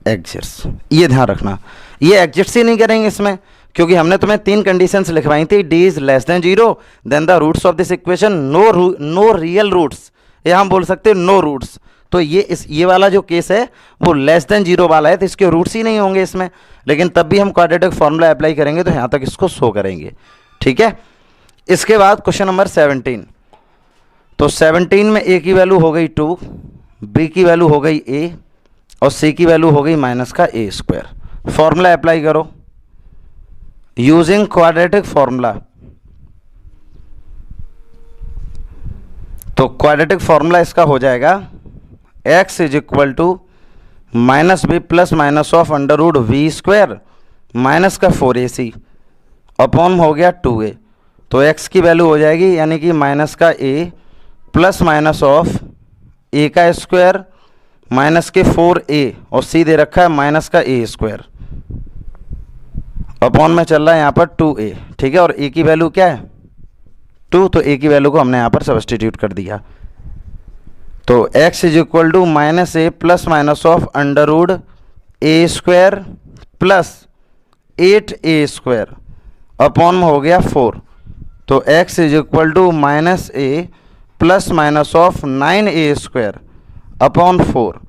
exists. ये ध्यान रखना, ये एग्जिट्स ही नहीं करेंगे इसमें, क्योंकि हमने तुम्हें 3 कंडीशंस लिखवाई थी, d is less than 0, then the roots of this equation no real roots, या हम बोल सकते हैं नो रूट्स। तो ये वाला जो केस है वो लेस देन 0 वाला है, तो इसके रूट्स ही नहीं होंगे इसमें, लेकिन तब भी हम क्वाड्रेटिक फॉर्मूला अप्लाई करेंगे तो यहाँ तक इसको शो करेंगे, ठीक है। इसके बाद क्वेश्चन नंबर 17। तो 17 में a की वैल्यू हो गई 2, b की वैल्यू हो गई a, और c की वैल्यू हो गई माइनस का a स्क्वायर। फॉर्मूला अप्लाई करो यूजिंग क्वाड्रेटिक फॉर्मूला। तो क्वाड्रेटिक फॉर्मूला इसका हो जाएगा x is equal to minus B plus minus of under root we square minus का 4ac अपॉन हो गया 2a। तो x की वैल्यू हो जाएगी यानी कि माइनस का a plus minus of a का स्क्वायर माइनस के 4a, और c दे रखा है माइनस का a स्क्वायर अपॉन में चल रहा है यहाँ पर 2a, ठीक है। और a की वैल्यू क्या है 2, तो a की वैल्यू को हमने यहाँ पर सब्स्टिट्यूट कर दिया। तो x is equal to minus a plus minus of under root a square plus 8a square upon हो गया 4। तो x is equal to minus a plus minus of 9a square upon 4।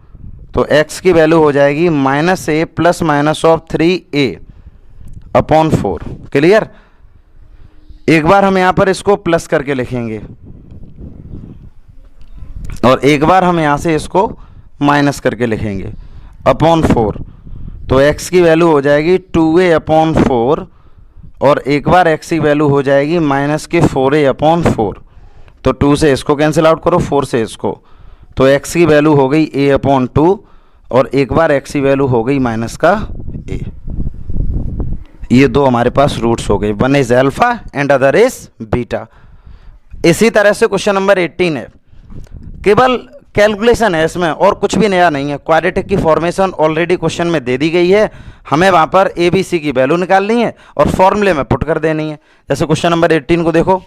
तो x की value हो जाएगी minus a plus minus of 3a upon 4, clear. एक बार हम यहाँ पर इसको प्लस करके लिखेंगे और एक बार हम यहाँ से इसको माइनस करके लिखेंगे अपॉन 4। तो x की वैल्यू हो जाएगी 2a अपॉन 4, और एक बार x की वैल्यू हो जाएगी माइनस के 4a अपॉन 4। तो 2 से इसको कैंसिल आउट करो, 4 से इसको, तो x की वैल्यू हो गई a अपॉन 2, और एक बार x की वैल्यू हो गई माइनस का a। ये दो हमारे पास रूट्स हो गए, one is alpha and other is beta. इसी तरह से क्वेश्चन नंबर 18 है, केवल कैलकुलेशन है इसमें और कुछ भी नया नहीं है। क्वाड्रेटिक की फॉर्मेशन ऑलरेडी क्वेश्चन में दे दी गई है, हमें वहाँ पर ए बी सी की वैल्यू निकालनी है और फॉर्मूले में पुट कर देनी है। जैसे क्वेश्चन नंबर 18 को देखो,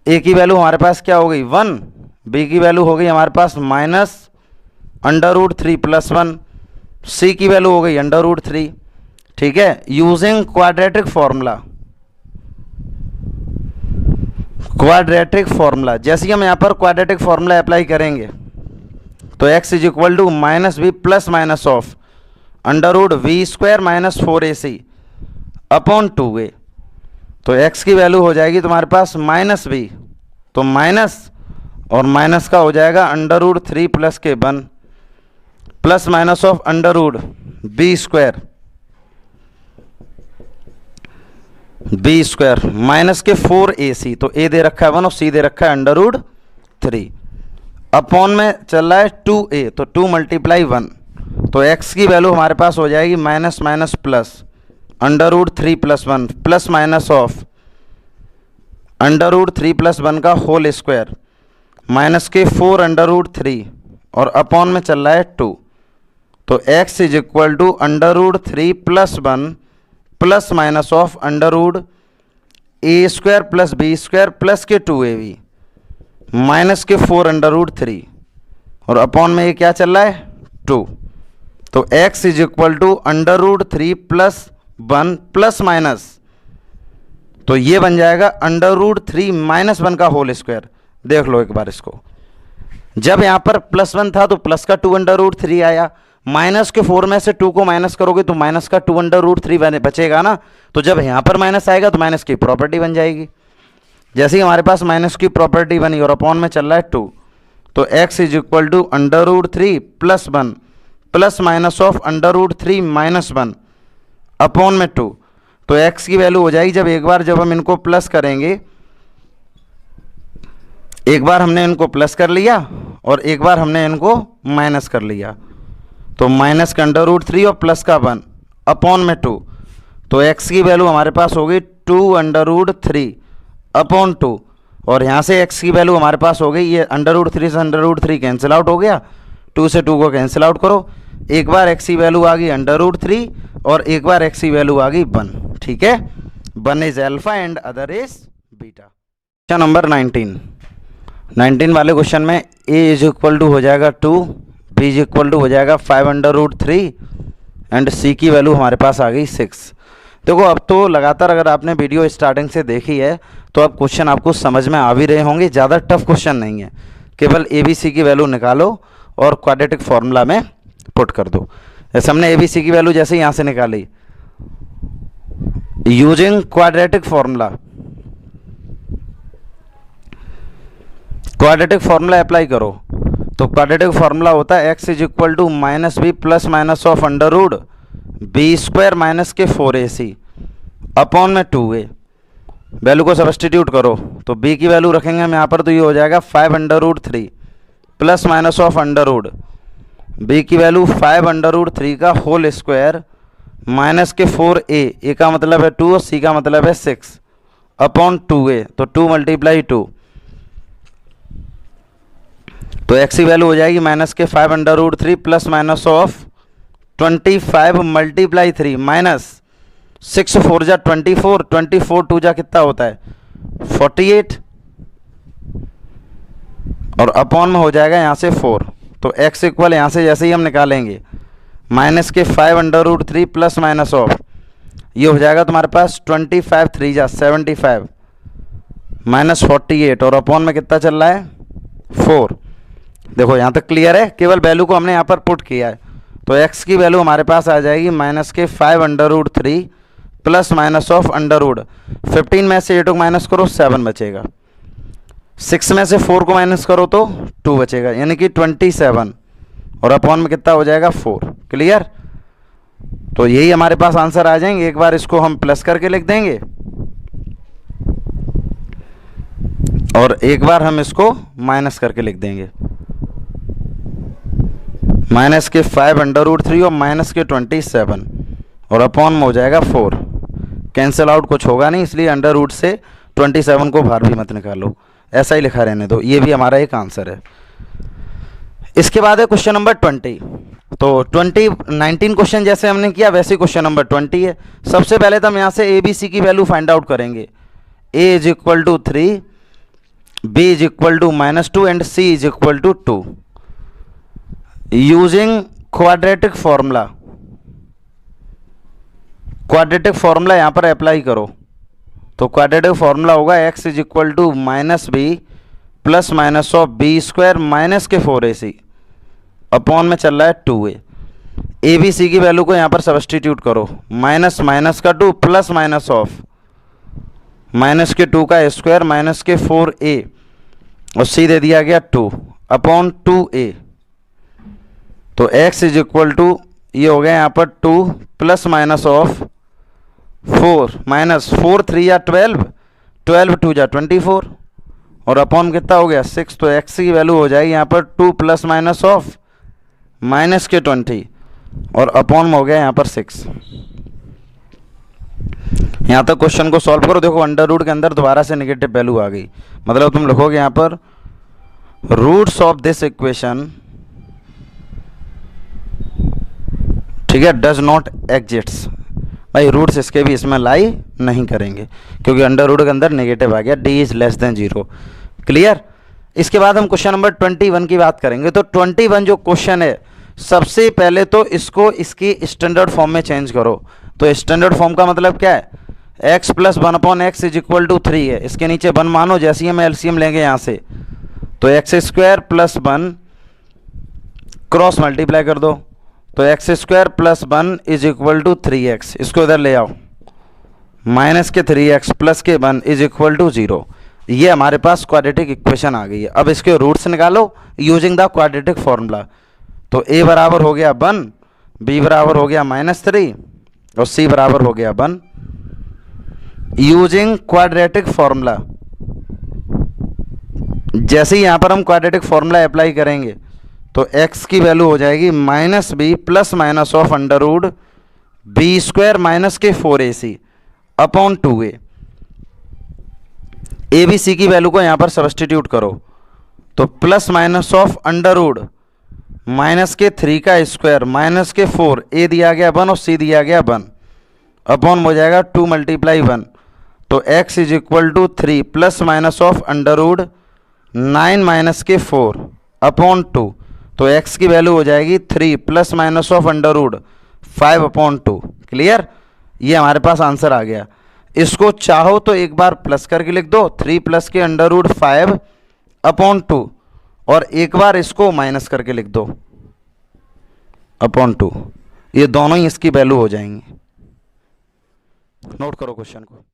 ए की वैल्यू हमारे पास क्या हो गई 1, बी की वैल्यू हो गई हमारे पास -√3 + 1, सी की वैल्यू हो गई √3, ठीक है, using quadratic formula, quadratic formula जैसे ही हम यहाँ पर क्वाड्रेटिक फॉर्मूला अप्लाई करेंगे तो x is equal to minus B plus minus of under root we square minus 4ac upon 2a। तो x की वैल्यू हो जाएगी तुम्हारे पास माइनस बी, तो माइनस और माइनस का हो जाएगा अंडर रूट 3 प्लस के 1 plus minus of under root B square minus के 4ac, तो a दे रखा है 1 और c दे रखा है अंडर रूट 3 अपॉन में चल रहा है 2a, तो 2 मल्टीप्लाई 1, तो x की वैल्यू हमारे पास हो जाएगी minus minus plus under root 3 plus 1 plus minus of under root 3 plus 1 का होल स्क्वायर माइनस के 4 अंडर रूट 3 और अपॉन में चल रहा है 2, तो x is equal to under root 3 plus 1 plus minus of under root a square plus b square plus के 2ab minus के 4 अंडर रूट 3 और अपॉन में ये क्या चल रहा है 2, तो x is equal to under root 3 plus 1 plus minus, तो ये बन जाएगा अंडर रूट 3 माइनस 1 का होल स्क्वायर। देख लो एक बार इसको, जब यहाँ पर प्लस 1 था तो प्लस का 2 अंडर रूट 3 आया, माइनस के 4 में से 2 को माइनस करोगे तो माइनस का 2 अंडर रूट 3 बचेगा ना, तो जब यहाँ पर माइनस आएगा तो माइनस की प्रॉपर्टी बन जाएगी। जैसे ही हमारे पास माइनस की प्रॉपर्टी बनी और अपॉन में चल रहा है 2, तो x is equal to under root 3 plus 1 plus minus of under root 3 minus 1 upon में 2, तो x की वैल्यू हो जाएगी, जब हम इनको प्लस करेंगे, एक बार हमने इनको प्लस कर लिया और एक बार हमने इनको माइनस कर लिया, तो माइनस का अंडर रूट 3 और प्लस का 1 अपॉन में 2, तो x की वैल्यू हमारे पास हो गई 2 अंडर रूट 3 अपॉन 2, और यहाँ से x की वैल्यू हमारे पास हो गई, ये अंडर रूट 3 से अंडर रूट 3 कैंसिल आउट हो गया, 2 से 2 को कैंसिल आउट करो, एक बार x की वैल्यू आ गई अंडर रूट 3 और एक बार x की वैल्यू आ गई 1। ठीक है, 1 is alpha and other is beta. Question number 19 वाले क्वेश्चन में a इज इक्वल टू हो जाएगा 2, b इज इक्वल टू हो जाएगा 5 अंडर रूट 3 एंड c की वैल्यू हमारे पास आ गई 6। देखो अब तो लगातार अगर आपने वीडियो स्टार्टिंग से देखी है तो अब क्वेश्चन आपको समझ में आ भी रहे होंगे, ज़्यादा टफ क्वेश्चन नहीं है, केवल ए बी सी की वैल्यू निकालो और क्वाड्रेटिक फॉर्मूला में पुट कर दो। जैसे हमने ए बी सी की वैल्यू जैसे यहाँ से निकाली using quadratic formula, quadratic formula apply करो, तो क्वाड्रेटिक फॉर्मूला होता है x is equal to minus B plus minus of under root B square minus के 4ac अपॉन में 2a। वैल्यू को सब्स्टिट्यूट करो तो b की वैल्यू रखेंगे हम यहाँ पर, तो ये हो जाएगा 5 under root 3 plus minus of under root b की वैल्यू 5 अंडर रूट 3 का होल स्क्वायर माइनस के 4a का मतलब है 2 और c का मतलब है 6 अपॉन 2a, तो 2 मल्टीप्लाई 2, तो x की वैल्यू हो जाएगी माइनस के 5 under root 3 plus minus of 25 multiply 3 minus 6 4 जा 24, 24 2 जा कितना होता है 48 और अपॉन में हो जाएगा यहाँ से 4, तो x इक्वल यहाँ से जैसे ही हम निकालेंगे माइनस के 5 under root 3 plus minus of, ये हो जाएगा तुम्हारे पास 25 3 जा 75 माइनस 48 और अपॉन में कितना चल रहा है 4। देखो यहाँ तक क्लियर है, केवल वैल्यू को हमने यहाँ पर पुट किया है, तो x की वैल्यू हमारे पास आ जाएगी माइनस के 5 under root 3 plus minus of under root 15 में से 8 को माइनस करो 7 बचेगा, 6 में से 4 को माइनस करो तो 2 बचेगा, यानी कि 27 और अपॉन में कितना हो जाएगा 4। क्लियर, तो यही हमारे पास आंसर आ जाएंगे। एक बार इसको हम प्लस करके लिख देंगे और एक बार हम इसको माइनस करके लिख देंगे, माइनस के 5 अंडर रूट 3 और माइनस के 27 और अपॉन में हो जाएगा 4। कैंसिल आउट कुछ होगा नहीं, इसलिए अंडर रूट से 27 को बाहर भी मत निकालो, ऐसा ही लिखा रहने दो। ये भी हमारा एक आंसर है। इसके बाद है क्वेश्चन नंबर 20। तो 19 क्वेश्चन जैसे हमने किया वैसे क्वेश्चन नंबर 20 है। सबसे पहले तो हम यहाँ से ए बी सी की वैल्यू फाइंड आउट करेंगे। A is equal to 3, B is equal to -2 and C is equal to 2 using quadratic formula. Quadratic formula यहाँ पर अप्लाई करो, तो क्वाड्रेटिक फॉर्मूला होगा x is equal to minus B plus minus of B square minus के 4ac upon में चल रहा है 2a। ए बी सी की वैल्यू को यहाँ पर सब्स्टिट्यूट करो, माइनस माइनस का 2 प्लस माइनस ऑफ माइनस के 2 का स्क्वायर माइनस के 4a और सी दे दिया गया 2 अपॉन 2a। तो x इज इक्वल टू ये हो गया यहाँ पर 2 प्लस माइनस ऑफ 4 माइनस 4 3 या 12 12 2 जा 24 और अपॉन कितना हो गया 6। तो x की वैल्यू हो जाएगी यहाँ पर 2 प्लस माइनस ऑफ माइनस के 20 और अपॉन में हो गया यहाँ पर 6। यहाँ तक क्वेश्चन को सॉल्व करो। देखो अंडर रूट के अंदर दोबारा से नेगेटिव वैल्यू आ गई, मतलब तुम लिखोगे यहाँ पर रूट्स ऑफ दिस इक्वेशन, ठीक है, डज नॉट एग्जिट्स। भाई रूट्स इसके भी इसमें लाई नहीं करेंगे क्योंकि अंडर रूट के अंदर नेगेटिव आ गया, D is less than 0। Clear. इसके बाद हम क्वेश्चन नंबर 21 की बात करेंगे। तो 21 जो क्वेश्चन है, सबसे पहले तो इसको इसकी स्टैंडर्ड फॉर्म में चेंज करो। तो स्टैंडर्ड फॉर्म का मतलब क्या है, x plus 1 upon x is equal to 3 है। इसके नीचे 1 मानो, जैसे ही हम एलसीएम लेंगे यहाँ से तो x square plus 1 cross multiply कर दो, तो x square plus 1 is equal to 3x। इसको इधर ले आओ, माइनस के 3x प्लस के 1 इज इक्वल टू 0। ये हमारे पास क्वाड्रेटिक इक्वेशन आ गई है। अब इसके रूट्स निकालो यूजिंग द क्वाड्रेटिक फॉर्मूला। तो a बराबर हो गया 1, b बराबर हो गया -3 और c बराबर हो गया 1 यूजिंग क्वाड्रेटिक फॉर्मूला। जैसे ही यहाँ पर हम क्वाड्रेटिक फॉर्मूला अप्लाई करेंगे तो x की वैल्यू हो जाएगी minus B plus minus of under root B square minus के 4ac अपॉन 2a। ए बी सी की वैल्यू को यहाँ पर सब्स्टिट्यूट करो, तो plus minus of under root minus के 3 का स्क्वायर माइनस के 4, ए दिया गया 1 और सी दिया गया 1 अपॉन हो जाएगा 2 मल्टीप्लाई 1। तो x is equal to 3 plus minus of under root 9 minus के 4 अपॉन 2। तो x की वैल्यू हो जाएगी 3 plus minus of under root 5 upon 2। Clear. ये हमारे पास आंसर आ गया। इसको चाहो तो एक बार प्लस करके लिख दो, 3 प्लस के अंडर रूट 5 अपॉन 2 और एक बार इसको माइनस करके लिख दो अपॉन 2। ये दोनों ही इसकी वैल्यू हो जाएंगी। नोट करो क्वेश्चन को।